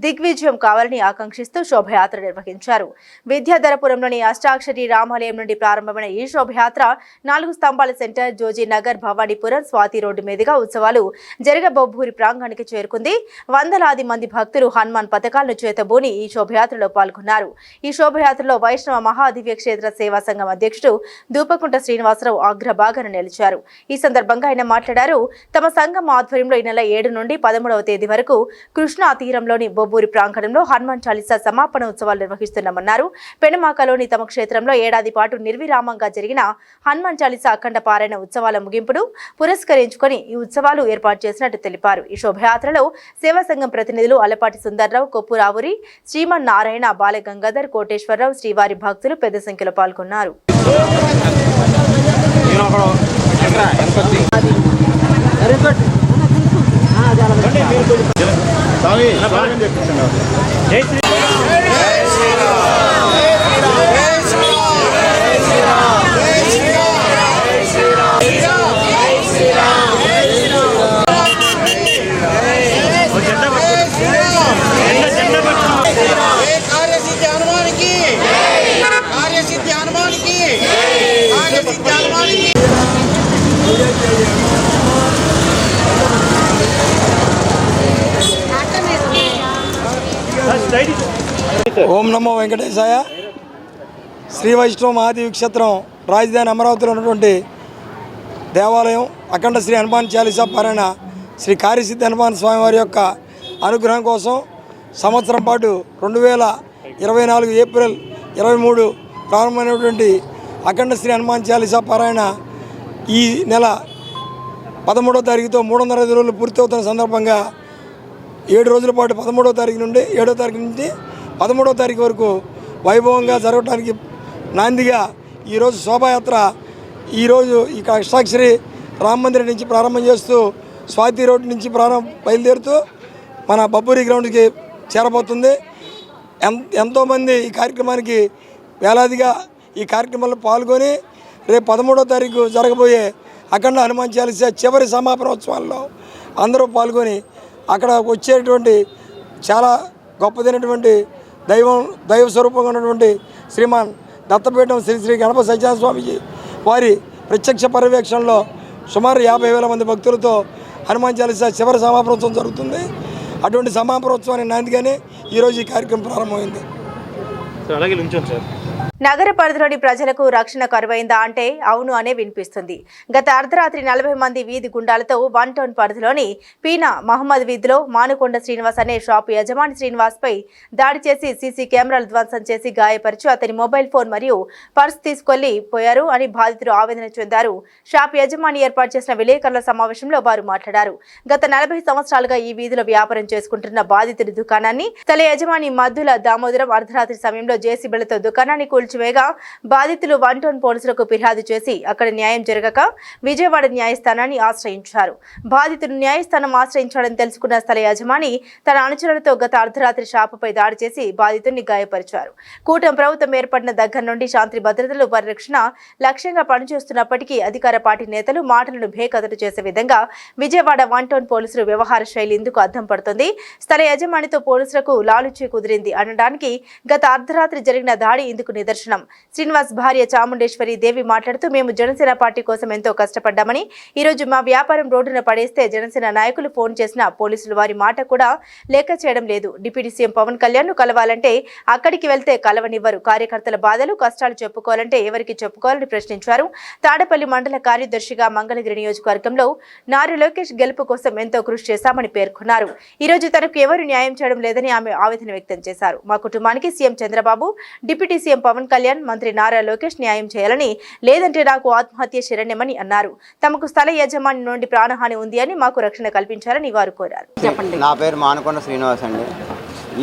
దిగ్విజయం కావాలని ఆకాంక్షిస్తూ శోభయాత్ర నిర్వహించారు. విద్యాధరపురంలోని అష్టాక్షరి రామాలయం నుండి ప్రారంభమైన ఈ శోభయాత్ర 4 స్తంభాల సెంటర్, జోజీ నగర్, భవానీపురం, స్వాతి రోడ్డు మీదుగా ఉత్సవాలు జరగబోబూరి ప్రాంగణానికి చేరుకుంది. వందలాది మంది భక్తులు హనుమాన్ పథకాలను చేతబూని ఈ శోభయాత్రలో పాల్గొన్నారు. ఈ శోభయాత్రలో వైష్ణవ మహాదివ్య క్షేత్ర సేవా సంఘం అధ్యక్షుడు దూపకుంట శ్రీనివాసరావు అగ్రభాగాన నిలిచారు. ఈ సందర్భంగా ఆయన మాట్లాడారు. తమ సంఘం ఆధ్వర్యంలో ఈ నెల 7 నుండి 13వ తేదీ వరకు కృష్ణా తీరంలోని బొబ్బూరి ప్రాంగణంలో హనుమాన్ చాలీసా సమాపన ఉత్సవాలు నిర్వహిస్తున్నామన్నారు. పెనుమాకలోని తమ క్షేత్రంలో ఏడాది పాటు నిర్విరామంగా జరిగిన హనుమాన్ చాలీసా అఖండ పారాయణ ఉత్సవాల ముగింపును పురస్కరించుకొని ఈ ఉత్సవాలు ఏర్పాటు చేసినట్టు తెలిపారు. ఈ శోభయాత్రలో సేవా సంఘం ప్రతినిధులు అలపాటి సుందర్రావు, కొప్పురావురి, శ్రీమన్ నారాయణ, బాలగంగాధర్, కోటేశ్వరరావు, శ్రీవారి భక్తులు పెద్ద సంఖ్యలో పాల్గొన్నారు. ఓం నమో వెంకటేశాయ. శ్రీ వైష్ణవ మహాదేవి క్షేత్రం రాజధాని అమరావతిలో ఉన్నటువంటి దేవాలయం అఖండ శ్రీ హనుమాన్ చాలీసా పారాయణ శ్రీ కార్యసిద్ధి హనుమాన్ స్వామివారి యొక్క అనుగ్రహం కోసం సంవత్సరం పాటు 2024 ఏప్రిల్ 23 ప్రారంభమైనటువంటి అఖండ శ్రీ హనుమాన్ చాలీసా పారాయణ ఈ నెల 13వ తారీఖుతో 305 రోజులు పూర్తి అవుతున్న సందర్భంగా 7 రోజుల పాటు 13వ తారీఖు నుండి 7వ తారీఖు నుండి 13వ తారీఖు వరకు వైభవంగా జరగడానికి నాందిగా ఈరోజు శోభాయాత్ర ఈరోజు ఈ అష్టాక్షరి రామ మందిరం నుంచి ప్రారంభం చేస్తూ స్వాతి రోడ్ నుంచి బయలుదేరుతూ మన బబ్బూరి గ్రౌండ్కి చేరబోతుంది. ఎంతోమంది ఈ కార్యక్రమానికి వేలాదిగా ఈ కార్యక్రమంలో పాల్గొని రేపు 13వ తారీఖు జరగబోయే అఖండ హనుమాన్ చాలీసా చివరి సమాపనోత్సవాల్లో అందరూ పాల్గొని అక్కడ వచ్చేటువంటి చాలా గొప్పదైనటువంటి దైవ స్వరూపంగా ఉన్నటువంటి శ్రీమాన్ దత్తపీఠం శ్రీ గణపతి సత్యనారాయణ స్వామిజీ వారి ప్రత్యక్ష పర్యవేక్షణలో సుమారు 50,000 మంది భక్తులతో హనుమాన్ చాలీసా చివరి సమాపనోత్సవం జరుగుతుంది. అటువంటి సమాపనోత్సవాన్ని నాందిగానే ఈరోజు ఈ కార్యక్రమం ప్రారంభమైంది. నగర పరిధిలోని ప్రజలకు రక్షణ కరువైందా అంటే అవును అనే వినిపిస్తుంది. గత అర్ధరాత్రి 40 మంది వీధి గుండాలతో 1 టౌన్ పరిధిలోని పీనా మహమ్మద్ వీధిలో మానుకొండ శ్రీనివాస్ అనే షాపు యజమాని శ్రీనివాస్ పై దాడి చేసి సీసీ కెమెరాలు ధ్వంసం చేసి గాయపరిచి అతని మొబైల్ ఫోన్ మరియు పర్స్ తీసుకెళ్లి పోయారు అని బాధితులు ఆవేదన చెందారు. షాపు యజమాని ఏర్పాటు చేసిన విలేకరుల సమావేశంలో వారు మాట్లాడారు. గత 40 సంవత్సరాలుగా ఈ వీధిలో వ్యాపారం చేసుకుంటున్న బాధితుడి దుకాణాన్ని స్థల యజమాని మద్దుల దామోదరం అర్ధరాత్రి సమయంలో జేసీబీలతో దుకాణాన్ని కూల్చివేయగా బాధితులు 1 టౌన్ పోలీసులకు ఫిర్యాదు చేసి అక్కడ న్యాయం జరగక విజయవాడ న్యాయస్థానాన్ని ఆశ్రయించారు. బాధితుడు న్యాయస్థానం ఆశ్రయించాడని తెలుసుకున్న స్థల యజమాని తన అనుచరులతో గత అర్ధరాత్రి షాపుపై దాడి చేసి బాధితుడిని గాయపరిచారు. కూటమి ప్రభుత్వం ఏర్పడిన దగ్గర నుండి శాంతి భద్రతలు పరిరక్షణ లక్ష్యంగా పనిచేస్తున్నప్పటికీ అధికార పార్టీ నేతలు మాటలను భేకదటు చేసే విధంగా విజయవాడ 1 టౌన్ పోలీసులు వ్యవహార శైలి ఎందుకు అద్దం పడుతుంది? స్థల యజమానితో పోలీసులకు లాలుచి కుదిరింది అనడానికి గత అర్ధరాత్రి జరిగిన దాడి ఇందుకు నిదర్శనం. శ్రీనివాస్ భార్య చాముండేశ్వరి దేవి మాట్లాడుతూ మేము జనసేన పార్టీ కోసం ఎంతో కష్టపడ్డామని ఈ రోజు మా వ్యాపారం రోడ్డున పడేస్తే జనసేన నాయకులు ఫోన్ చేసిన పోలీసులు వారి మాట కూడా లెక్క చేయడం లేదు. డిప్యూటీ సీఎం పవన్ కళ్యాణ్ ను కలవాలంటే అక్కడికి వెళ్తే కలవనివ్వరు. కార్యకర్తల బాధలు కష్టాలు చెప్పుకోవాలంటే ఎవరికి చెప్పుకోవాలని ప్రశ్నించారు. తాడపల్లి మండల కార్యదర్శిగా మంగళగిరి నియోజకవర్గంలో నారా లోకేష్ గెలుపు కోసం ఎంతో కృషి చేశామని పేర్కొన్నారు. ఈ రోజు తనకు ఎవరు న్యాయం చేయడం లేదని ఆమె ఆవేదన వ్యక్తం చేశారు. మా కుటుంబానికి CM Chandrababu, deputy CM Pawan Kalyan, మంత్రి నారా లోకేష్ న్యాయం చేయాలని, లేదంటే నాకు ఆత్మహత్య శరణ్యమని అన్నారు. తమకు స్థల యజమాని నుండి ప్రాణహాని ఉంది అని మాకు రక్షణ కల్పించాలని వారు కోరారు. నా పేరు మానుకొండ శ్రీనివాస్ అండి.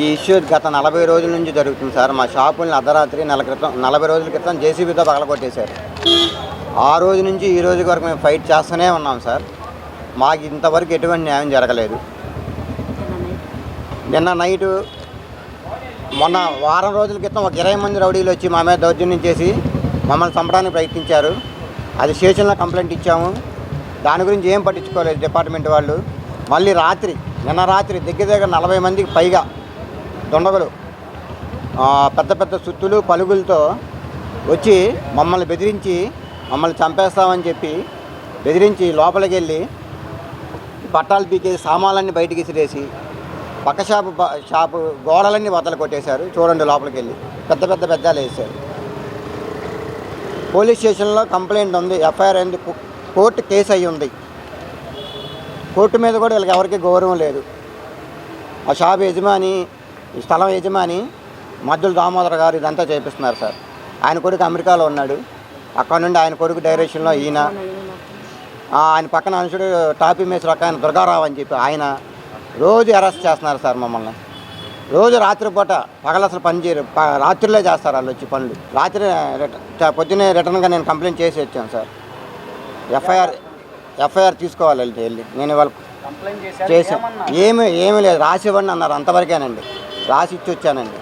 ఈ ఇష్యూ గత 40 రోజుల నుంచి జరుగుతుంది సార్. మా షాపుల్ని అర్ధరాత్రి 40 రోజుల క్రితం జేసీబీతో పగలగొట్టేశారు. ఆ రోజు నుంచి ఈ రోజు వరకు మేము ఫైట్ చేస్తూనే ఉన్నాం సార్. మాకు ఇంతవరకు ఎటువంటి న్యాయం జరగలేదు. నిన్న నైటు మొన్న వారం రోజుల క్రితం ఒక 20 మంది రౌడీలు వచ్చి మా మీద దౌర్జన్యం చేసి మమ్మల్ని చంపడానికి ప్రయత్నించారు. అది స్టేషన్లో కంప్లైంట్ ఇచ్చాము. దాని గురించి ఏం పట్టించుకోలేదు డిపార్ట్మెంట్ వాళ్ళు. మళ్ళీ నిన్న రాత్రి దగ్గర 40 మందికి పైగా దొండగలు పెద్ద పెద్ద సుత్తులు పలుగులతో వచ్చి మమ్మల్ని బెదిరించి మమ్మల్ని చంపేస్తామని చెప్పి బెదిరించి లోపలికి వెళ్ళి పట్టాలు పీకేసి సామాన్లన్నీ బయటికి విసిరేసి పక్క షాపు గోడలన్నీ వదలు కొట్టేశారు. చూడండి లోపలికి వెళ్ళి పెద్ద పెద్ద పెద్దాలు వేశారు. పోలీస్ స్టేషన్లో కంప్లైంట్ ఉంది, ఎఫ్ఐఆర్ అయింది, కోర్టు కేసు అయ్యి ఉంది. కోర్టు మీద కూడా వీళ్ళకి ఎవరికి గౌరవం లేదు. ఆ షాపు యజమాని, ఈ స్థలం యజమాని మద్దుల దామోదర్ గారు ఇదంతా చేపిస్తున్నారు సార్. ఆయన కొడుకు అమెరికాలో ఉన్నాడు. అక్కడ నుండి ఆయన కొడుకు డైరెక్షన్లో ఆయన పక్కన అనుషుడు టాపీ మేసర్ ఆయన దుర్గారావు అని చెప్పి ఆయన రోజు అరెస్ట్ చేస్తున్నారు సార్ మమ్మల్ని. రోజు రాత్రిపూట పగలు అసలు పని చేయరు, రాత్రిలో చేస్తారు వాళ్ళు వచ్చి పనులు. రాత్రి పొద్దున్నే రిటర్న్గా నేను కంప్లైంట్ చేసి వచ్చాను సార్. ఎఫ్ఐఆర్ తీసుకోవాలి వెళ్ళి నేను ఇవాళ చేశాను. ఏమీ లేదు, రాసి ఇవ్వండి అన్నారు. అంతవరకేనండి, రాసి ఇచ్చి వచ్చానండి.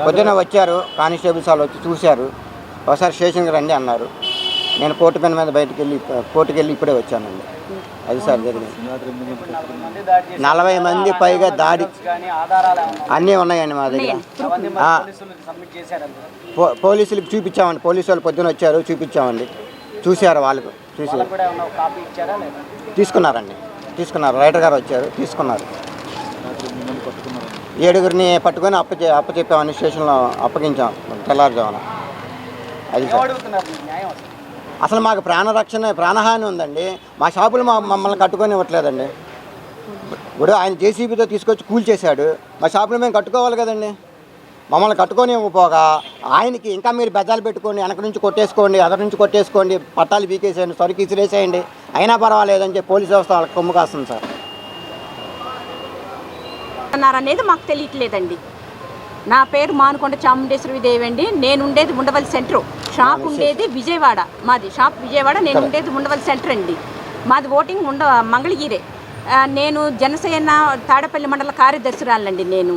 పొద్దున్న వచ్చారు కానిస్టేబుల్స్ వాళ్ళు వచ్చి చూశారు. ఒకసారి స్టేషన్కి రండి అన్నారు. నేను కోర్టు పని మీద కోర్టుకి వెళ్ళి ఇప్పుడే వచ్చానండి. అది సార్ జరిగింది. 40 మంది పైగా దాడి అన్నీ ఉన్నాయండి మా దగ్గర. పోలీసులకు చూపించామండి. పోలీసు వాళ్ళు పొద్దున్న వచ్చారు, చూపించామండి. చూశారు, వాళ్ళకు చూసి తీసుకున్నారు. రైటర్ గారు వచ్చారు, తీసుకున్నారు. 7గురిని పట్టుకొని అప్పచెప్పామని స్టేషన్లో అప్పగించాం తెల్లారుజామున. అది సార్. అసలు మాకు ప్రాణహాని ఉందండి. మా షాపులు మమ్మల్ని కట్టుకొని ఇవ్వట్లేదండి. ఇప్పుడు ఆయన జేసీబీతో తీసుకొచ్చి కూల్చేశాడు. మా షాపులు మేము కట్టుకోవాలి కదండి. మమ్మల్ని కట్టుకొని ఇవ్వకపోగా ఆయనకి ఇంకా మీరు బెజ్జాలు పెట్టుకోండి, వెనక నుంచి కొట్టేసుకోండి, అదర్ నుంచి కొట్టేసుకోండి, పట్టాలు పీకేసేయండి, సరుకు ఇసిరేసేయండి, అయినా పర్వాలేదని చెప్పి పోలీస్ వ్యవస్థ వాళ్ళకి కొమ్ము కాస్తుంది సార్. అనేది మాకు తెలియట్లేదండి. నా పేరు మానుకొండ చాముండేశ్వరి దేవి అండి. నేను ఉండేది ఉండవల్లి సెంటర్, షాప్ ఉండేది విజయవాడ. మాది షాప్ విజయవాడ, నేను ఉండేది ఉండవల్లి సెంటర్ అండి. మాది ఓటింగ్ మంగళగిరే. నేను జనసేన తాడేపల్లి మండల కార్యదర్శురాలండి. నేను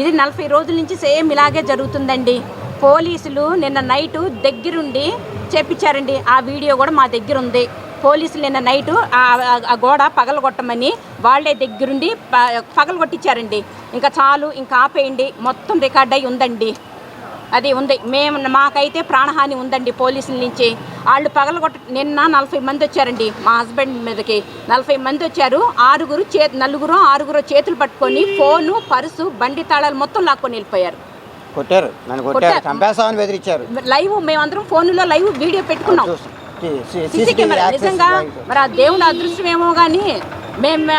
ఇది 40 రోజుల నుంచి సేమ్ ఇలాగే జరుగుతుందండి. పోలీసులు నిన్న నైటు దగ్గరుండి చేపించారండి. ఆ వీడియో కూడా మా దగ్గర ఉంది. పోలీసులు నిన్న నైటు ఆ గోడ పగలగొట్టమని వాళ్ళే దగ్గరుండి పగలగొట్టించారండి. ఇంకా చాలు, ఇంకా ఆపేయండి, మొత్తం రికార్డ్ అయి ఉందండి. అది ఉంది. మాకైతే ప్రాణహాని ఉందండి పోలీసుల నుంచి. వాళ్ళు నిన్న 40 మంది వచ్చారండి మా హస్బెండ్ మీదకి. 40 మంది వచ్చారు. ఆరుగురు చేతులు పట్టుకొని ఫోను, పర్సు, బండి తాళాలు మొత్తం లాక్కొని వెళ్ళిపోయారు. కొట్టారు, నన్ను కొట్టారు, చంపేస్తామని బెదిరించారు. లైవ్ మేమందరం ఫోన్లో లైవ్ వీడియో పెట్టుకున్నాం. సీసీ కెమెరా నిజంగా మరి ఆ దేవుడు అదృష్టం ఏమో కానీ మేము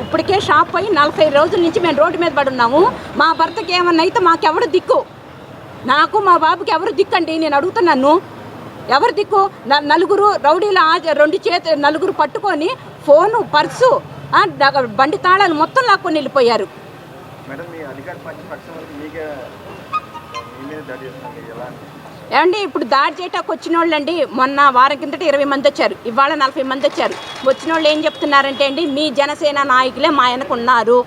ఇప్పటికే షాప్ అయ్యి 40 రోజుల నుంచి మేము రోడ్డు మీద పడి ఉన్నాము. మా భర్తకి ఏమన్నా అయితే మాకెవరు దిక్కు? నాకు మా బాబుకి ఎవరు దిక్కండి? నేను అడుగుతున్నాను, ఎవరు దిక్కు? నలుగురు రౌడీలు నలుగురు పట్టుకొని ఫోను, పర్సు, బండి తాళాలు మొత్తం లాక్కొని వెళ్ళిపోయారు. ఏమండి ఇప్పుడు దాడి చేయటానికి వచ్చిన వాళ్ళు అండి, మొన్న వారం కిందట 20 మంది వచ్చారు, ఇవాళ 40 మంది వచ్చారు. వచ్చిన వాళ్ళు ఏం చెప్తున్నారంటే అండి, మీ జనసేన నాయకులే మా వెనక ఉన్నారు,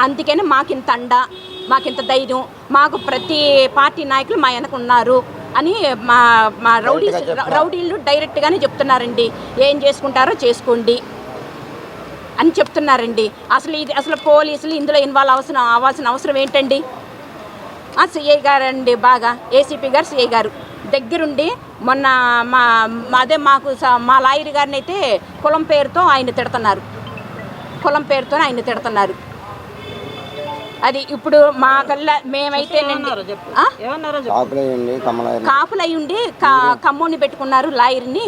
అందుకని మాకింత అండ, మాకింత ధైర్యం, మాకు ప్రతి పార్టీ నాయకులు మా వెనక ఉన్నారు అని మా రౌడీలు డైరెక్ట్గానే చెప్తున్నారండి. ఏం చేసుకుంటారో చేసుకోండి అని చెప్తున్నారండి. అసలు పోలీసులు ఇందులో ఇన్వాల్వ్ అవ్వాల్సిన అవసరం ఏంటండి? సిఐ గారు అండి, బాగా ఏసీపీ గారు, సిఐ గారు దగ్గరుండి మొన్న మా లాయర్ గారిని అయితే కులం పేరుతో ఆయన తిడుతున్నారు. అది ఇప్పుడు మా కల్లా మేమైతే కాపులు అయి ఉండి కమ్మోని పెట్టుకున్నారు లాయర్ని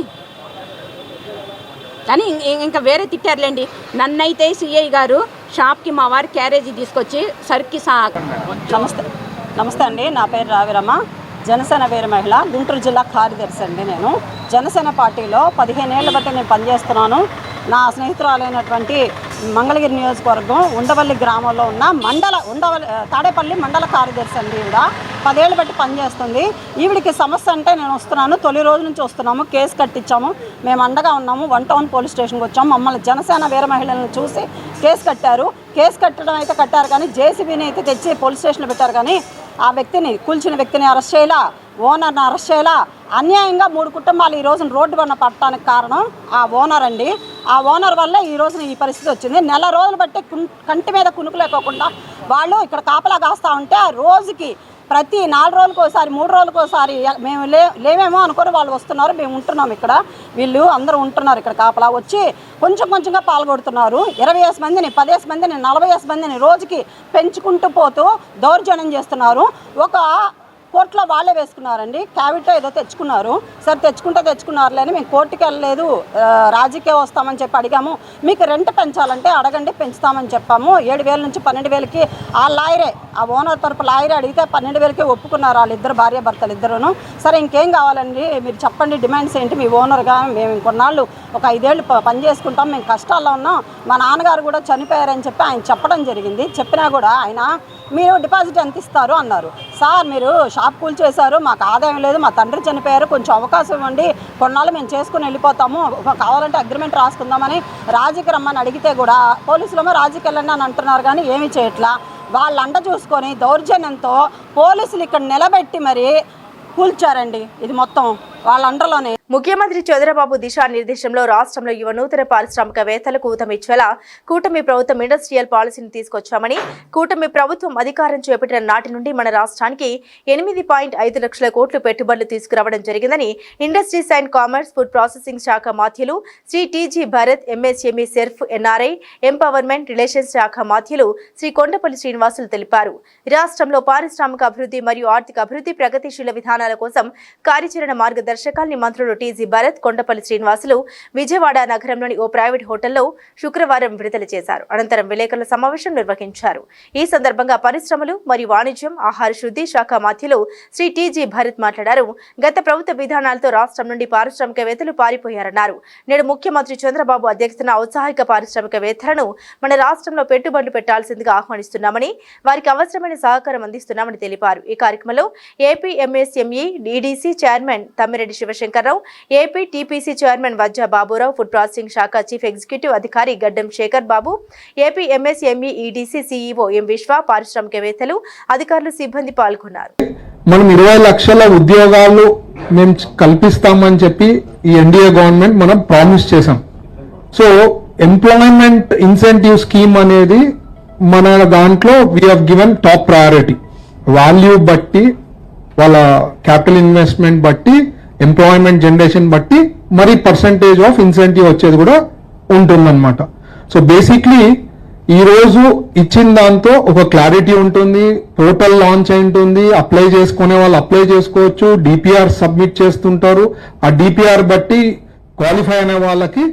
అని ఇంకా వేరే తిట్టారులేండి. నన్నైతే సిఐ గారు షాప్కి మా వారి క్యారేజీ తీసుకొచ్చి సరికి నమస్తే అండి. నా పేరు రావిరమ్మ, జనసేన వీర మహిళ, గుంటూరు జిల్లా కార్యదర్శి అండి. నేను జనసేన పార్టీలో 15 ఏళ్ల బట్టి నేను పనిచేస్తున్నాను. నా స్నేహితురాలైనటువంటి మంగళగిరి నియోజకవర్గం ఉండవల్లి గ్రామంలో ఉన్న తాడేపల్లి మండల కార్యదర్శి అండి. ఈవిడ 10 ఏళ్ళు బట్టి పనిచేస్తుంది. ఈవిడికి సమస్య అంటే నేను వస్తున్నాను, తొలి రోజు నుంచి వస్తున్నాము, కేసు కట్టించాము, మేము అండగా ఉన్నాము. 1 టౌన్ పోలీస్ స్టేషన్కి వచ్చాము. మమ్మల్ని జనసేన వీర మహిళలను చూసి కేసు కట్టారు. కేసు కట్టడం అయితే కట్టారు కానీ జేసీబీని అయితే తెచ్చి పోలీస్ స్టేషన్లో పెట్టారు. కానీ ఆ వ్యక్తిని, కూల్చిన వ్యక్తిని అరెస్ట్ చేయాలా, ఓనర్ని అరెస్ట్ చేయాలా. అన్యాయంగా 3 కుటుంబాలు ఈ రోజున రోడ్డు పైన పడటానికి కారణం ఆ ఓనర్ అండి. ఆ ఓనర్ వల్ల ఈ రోజున ఈ పరిస్థితి వచ్చింది. నెల రోజులు బట్టి కంటి మీద కునుకు లేకోకుండా వాళ్ళు ఇక్కడ కాపలా కాస్తూ ఉంటే రోజుకి ప్రతి 4 రోజులకు ఒకసారి, 3 రోజులకు ఒకసారి మేము లేమేమో అనుకొని వాళ్ళు వస్తున్నారు. మేము ఉంటున్నాం ఇక్కడ, వీళ్ళు అందరూ ఉంటున్నారు ఇక్కడ కాపలా వచ్చి కొంచెంగా పాల్గొడుతున్నారు. 20 మందిని, 10 మందిని, 40 మందిని రోజుకి పెంచుకుంటూ పోతూ దౌర్జన్యం చేస్తున్నారు. ఒక కోర్టులో వాళ్ళే వేసుకున్నారండి, క్యావిటో ఏదో తెచ్చుకున్నారు. సరే తెచ్చుకున్నారులే అని మేము కోర్టుకి వెళ్ళలేదు, రాజకీయ వస్తామని చెప్పి అడిగాము. మీకు రెంట్ పెంచాలంటే అడగండి, పెంచుతామని చెప్పాము. 7,000 నుంచి 12,000కి ఆ లాయరే, ఆ ఓనర్ తరపు లాయరే అడిగితే 12,000కి ఒప్పుకున్నారు వాళ్ళిద్దరు, భార్యాభర్తలు ఇద్దరును. సరే ఇంకేం కావాలండి మీరు చెప్పండి, డిమాండ్స్ ఏంటి? మీ ఓనర్గా మేము ఇంకొన్నాళ్ళు ఒక 5 ఏళ్ళు పని చేసుకుంటాం, మేము కష్టాల్లో ఉన్నాం, మా నాన్నగారు కూడా చనిపోయారని చెప్పి ఆయన చెప్పడం జరిగింది. చెప్పినా కూడా ఆయన మీరు డిపాజిట్ ఎంత ఇస్తారు అన్నారు. సార్ మీరు షాప్ కూల్ చేశారు, మాకు ఆదాయం లేదు, మా తండ్రి చనిపోయారు, కొంచెం అవకాశం ఇవ్వండి, కొన్నాళ్ళు మేము చేసుకుని వెళ్ళిపోతాము, కావాలంటే అగ్రిమెంట్ రాసుకుందామని రాజీకి రమ్మని అడిగితే కూడా పోలీసులేమో రాజీకి వెళ్ళండి అని అంటున్నారు కానీ ఏమీ చేయట్లా. వాళ్ళంట చూసుకొని దౌర్జన్యంతో పోలీసులు ఇక్కడ నిలబెట్టి మరి కూల్చారండి. ఇది మొత్తం వాళ్ళ అండర్లోనే. ముఖ్యమంత్రి చంద్రబాబు దిశానిర్దేశంలో రాష్ట్రంలో యువ నూతన పారిశ్రామికవేత్తలకు ఊతమిచ్చేలా కూటమి ప్రభుత్వం ఇండస్ట్రియల్ పాలసీని తీసుకొచ్చామని, కూటమి ప్రభుత్వం అధికారం చేపట్టిన నాటి నుండి మన రాష్ట్రానికి 8.5 లక్షల కోట్లు పెట్టుబడులు తీసుకురావడం జరిగిందని industries and commerce food processing శాఖ మాధ్యులు Shri TG Bharat, MSME SERP, NRI empowerment relations శాఖ మాధ్యులు శ్రీ కొండపల్లి శ్రీనివాసులు తెలిపారు. రాష్ట్రంలో పారిశ్రామిక అభివృద్ధి మరియు ఆర్థిక అభివృద్ధి ప్రగతిశీల విధానాల కోసం కార్యాచరణ మార్గదర్శకాల్ని మంత్రులు నటుడు టీజీ భరత్, కొండపల్లి శ్రీనివాసులు విజయవాడ నగరంలోని ఓ ప్రైవేట్ హోటల్లో శుక్రవారం విడుదల చేశారు. అనంతరం విలేకరుల సమావేశం నిర్వహించారు. ఈ సందర్భంగా పరిశ్రమలు మరియు వాణిజ్యం, ఆహార శుద్ధి శాఖ మంత్రులు శ్రీ టీజీ భరత్ మాట్లాడారు. గత ప్రభుత్వ విధానాలతో రాష్ట్రం నుండి పారిశ్రామికవేత్తలు పారిపోయారన్నారు. నేడు ముఖ్యమంత్రి చంద్రబాబు అధ్యక్షతన ఔత్సాహిక పారిశ్రామికవేత్తలను మన రాష్ట్రంలో పెట్టుబడులు పెట్టాల్సిందిగా ఆహ్వానిస్తున్నామని, వారికి అవసరమైన సహకారం అందిస్తున్నామని తెలిపారు. ఈ కార్యక్రమంలో AP MSME DDC chairman Tammireddy Sivasankar Rao, AP TPC chairman Vajja Baburao, food processing శాఖ చీఫ్ ఎగ్జిక్యూటివ్ అధికారి Gaddam Sekhar Babu, AP MSME EDC CEO M Viswa, పారిశ్రామికవేత్తలు, అధికారులు, సిబ్బంది పాల్గొన్నారు. మనం 20 లక్షల ఉద్యోగాలు మేము కల్పిస్తామని చెప్పి ఈ ఎన్డీఏ గవర్నమెంట్ మనం ప్రామిస్ చేశాం. సో ఎంప్లాయ్మెంట్ ఇన్సెంటివ్ స్కీమ్ అనేది మన దాంట్లో we have given top priority. Value బట్టి, వాళ్ళ క్యాపిటల్ ఇన్వెస్ట్మెంట్ బట్టి, ఎంప్లాయ్మెంట్ జనరేషన్ బట్టి మరి పర్సంటేజ్ ఆఫ్ ఇన్సెంటివ్ వచ్చేది కూడా ఉంటుందన్నమాట. సో బేసిక్లీ ఈరోజు ఇచ్చిన దాంతో ఒక క్లారిటీ ఉంటుంది. పోర్టల్ లాంచ్ అయి ఉంటుంది. అప్లై చేసుకునే వాళ్ళు అప్లై చేసుకోవచ్చు. డిపిఆర్ సబ్మిట్ చేస్తుంటారు. ఆ డిపిఆర్ బట్టి క్వాలిఫై అయిన వాళ్ళకి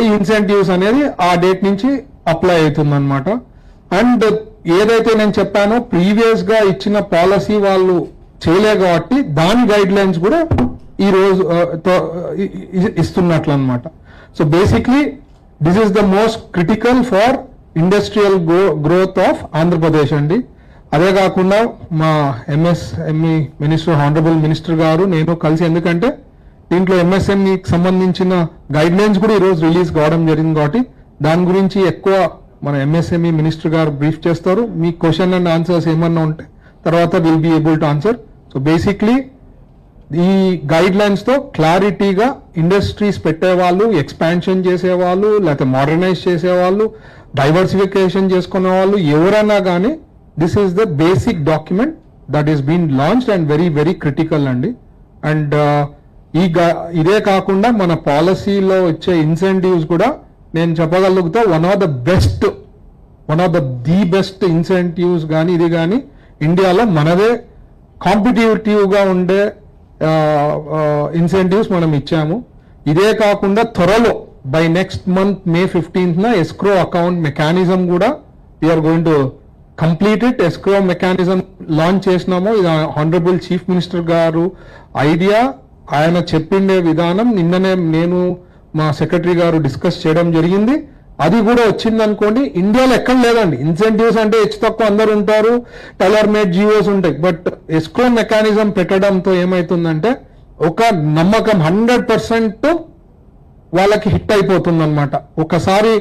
ఈ ఇన్సెంటివ్స్ అనేది ఆ డేట్ నుంచి అప్లై అవుతుంది అనమాట. అండ్ ఏదైతే నేను చెప్పానో ప్రీవియస్ గా ఇచ్చిన పాలసీ వాళ్ళు చేయలే కాబట్టి దాని గైడ్ లైన్స్ కూడా ఈ రోజు ఇస్తున్నట్లు అనమాట. So basically this is the most critical for industrial growth of Andhra Pradesh అండి. అదే కాకుండా మా ఎంఎస్ఎంఈ మినిస్టర్, హానరబుల్ మినిస్టర్ గారు, నేను కలిసి, ఎందుకంటే దీంట్లో ఎంఎస్ఎంఈకి సంబంధించిన గైడ్ లైన్స్ కూడా ఈరోజు రిలీజ్ కావడం జరిగింది కాబట్టి దాని గురించి ఎక్కువ మన ఎంఎస్ఎంఈ మినిస్టర్ గారు బ్రీఫ్ చేస్తారు. మీ క్వశ్చన్ అండ్ ఆన్సర్స్ ఏమన్నా ఉంటే తర్వాత will be able to answer. So basically ఈ గైడ్ లైన్స్ తో క్లారిటీగా ఇండస్ట్రీస్ పెట్టేవాళ్ళు, ఎక్స్పాన్షన్ చేసేవాళ్ళు, లేకపోతే మోడర్నైజ్ చేసేవాళ్ళు, డైవర్సిఫికేషన్ చేసుకునే వాళ్ళు ఎవరైనా కానీ this is the basic document that is been launched and very very critical అండి. అండ్ ఇదే కాకుండా మన పాలసీలో వచ్చే ఇన్సెంటివ్స్ కూడా నేను చెప్పగలుగుతా one of the best incentives కానీ ఇది కానీ ఇండియాలో మనదే కాంపిటేటివ్గా ఉండే ఇన్సెంటివ్స్ మనం ఇచ్చాము. ఇదే కాకుండా త్వరలో by next month May 15th escrow account mechanism కూడా we're going to complete it. Escrow mechanism launch చేసినాము. ఇది హానరబుల్ చీఫ్ మినిస్టర్ గారు ఐడియా. ఆయన చెప్పిండే విధానం నిన్ననే నేను మా సెక్రటరీ గారు డిస్కస్ చేయడం జరిగింది. అది కూడా వచ్చింది అనుకోండి. ఇండియాలో ఎక్కడ లేదండి ఇన్సెంటివ్స్ అంటే హెచ్చు తక్కువ అందరు ఉంటారు, టైలర్ మేడ్ జియోస్ ఉంటాయి. బట్ ఎస్క్రో మెకానిజం పెట్టడంతో ఏమైతుందంటే ఒక నమ్మకం 100% వాళ్ళకి హిట్ అయిపోతుంది అనమాట. ఒకసారి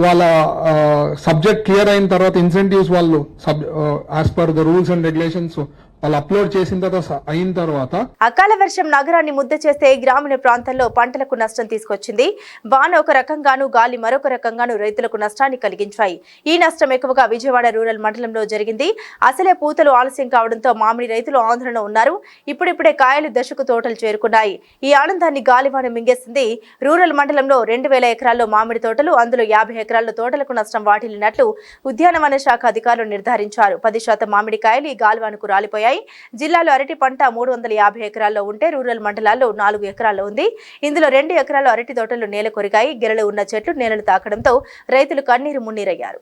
వాళ్ళ సబ్జెక్ట్ క్లియర్ అయిన తర్వాత ఇన్సెంటివ్స్ వాళ్ళు as per the rules and regulations వాళ్ళు అప్లోడ్ చేసిన తర్వాత అకాల వర్షం నగరాన్ని ముద్ద చేస్తే గ్రామీణ ప్రాంతాల్లో పంటలకు నష్టం తీసుకొచ్చింది. వాన ఒక రకంగాను, గాలి మరొక రకంగాను రైతులకు నష్టాన్ని కలిగించాయి. ఈ నష్టం ఎక్కువగా విజయవాడ రూరల్ మండలంలో జరిగింది. అసలే పూతలు ఆలస్యం కావడంతో మామిడి రైతులు ఆందోళన ఉన్నారు. ఇప్పుడిప్పుడే కాయలు దశకు తోటలు చేరుకున్నాయి. ఈ ఆనందాన్ని గాలివాన మింగేసింది. రూరల్ మండలంలో 2000 ఎకరాల్లో మామిడి తోటలు, అందులో 50 ఎకరాల్లో తోటలకు నష్టం వాటిల్లినట్లు ఉద్యానవన శాఖ అధికారులు నిర్ధారించారు. 10% మామిడి కాయలు ఈ గాలివానకు రాలిపోయాయి. జిల్లాలో అరటి పంట 350 ఎకరాల్లో ఉంటే రూరల్ మండలాల్లో 4 ఎకరాల్లో ఉంది. ఇందులో 2 ఎకరాల్లో అరటి తోటలు నేల కొరిగాయి. గెలలు ఉన్న చెట్లు నేలను తాకడంతో రైతులు కన్నీరు మున్నీరయ్యారు.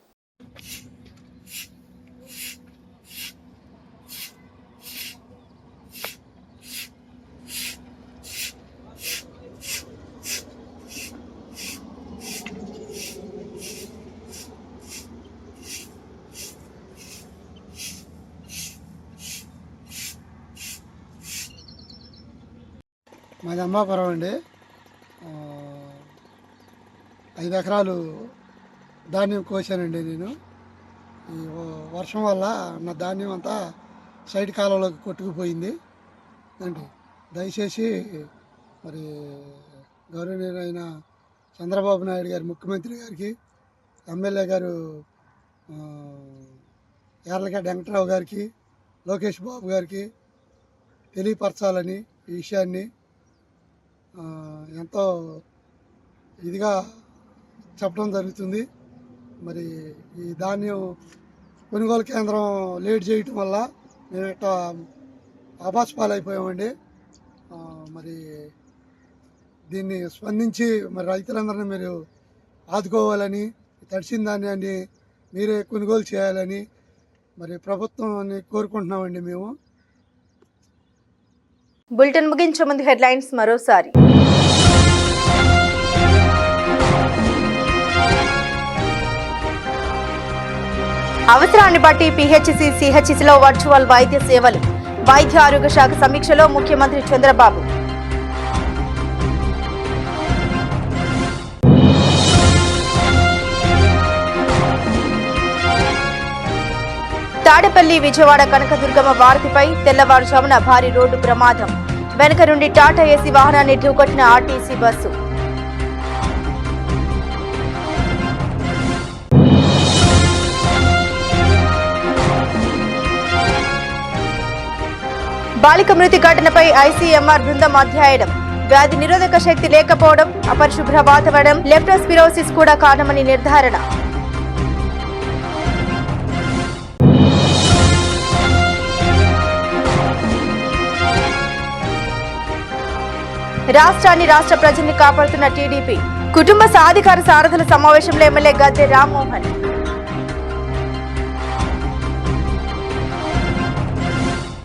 మాది అమ్మాపురం అండి. 5 ఎకరాలు ధాన్యం కోసానండి నేను. ఈ వర్షం వల్ల నా ధాన్యం అంతా సైడ్ కాలంలోకి కొట్టుకుపోయింది అండి. దయచేసి మరి గౌరవనీయులైన చంద్రబాబు నాయుడు గారి, ముఖ్యమంత్రి గారికి, ఎమ్మెల్యే గారు యార్లగడ్డ వెంకటరావు గారికి, లోకేష్ బాబు గారికి తెలియపరచాలని ఈ విషయాన్ని ఎంతో ఇదిగా చెప్పడం జరుగుతుంది. మరి ఈ ధాన్యం కొనుగోలు కేంద్రం లేట్ చేయటం వల్ల మేము ఇట్లా ఆభాసపాలైపోయామండి. మరి దీన్ని స్పందించి మరి రైతులందరినీ మీరు ఆదుకోవాలని, తడిసిన ధాన్యాన్ని మీరే కొనుగోలు చేయాలని మరి ప్రభుత్వాన్ని కోరుకుంటున్నామండి మేము. బులెటిన్ ముగించే ముందు హెడ్లైన్స్ మరోసారి. అవసరాన్ని బట్టి పిహెచ్సి, సిహెచ్సిలో వర్చువల్ వైద్య సేవలు. వైద్య ఆరోగ్య శాఖ సమీక్షలో ముఖ్యమంత్రి చంద్రబాబు. తాడేపల్లి విజయవాడ కనకదుర్గమ్మ వారధిపై తెల్లవారుజామున భారీ రోడ్డు ప్రమాదం. వెనుక నుండి టాటా ఏసీ వాహనాన్ని ఢీకొట్టిన ఆర్టీసీ బస్సు. బాలిక మృతి ఘటనపై ఐసీఎంఆర్ బృందం అధ్యయనం. వ్యాధి నిరోధక శక్తి లేకపోవడం, అపరిశుభ్ర వాతావరణం, లెప్టోస్పిరోసిస్ కూడా కారణమని నిర్ధారణ. రాష్ట్రాన్ని, రాష్ట్ర ప్రజల్ని కాపాడుతున్న టీడీపీ. కుటుంబ సాధికార సారథుల సమావేశంలో ఎమ్మెల్యే గద్దె రామ్మోహన్.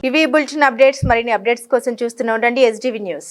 ఇవి బులెటిన్ అప్డేట్స్. మరిన్ని అప్డేట్స్ కోసం చూస్తూనే ఉండండి SDV న్యూస్.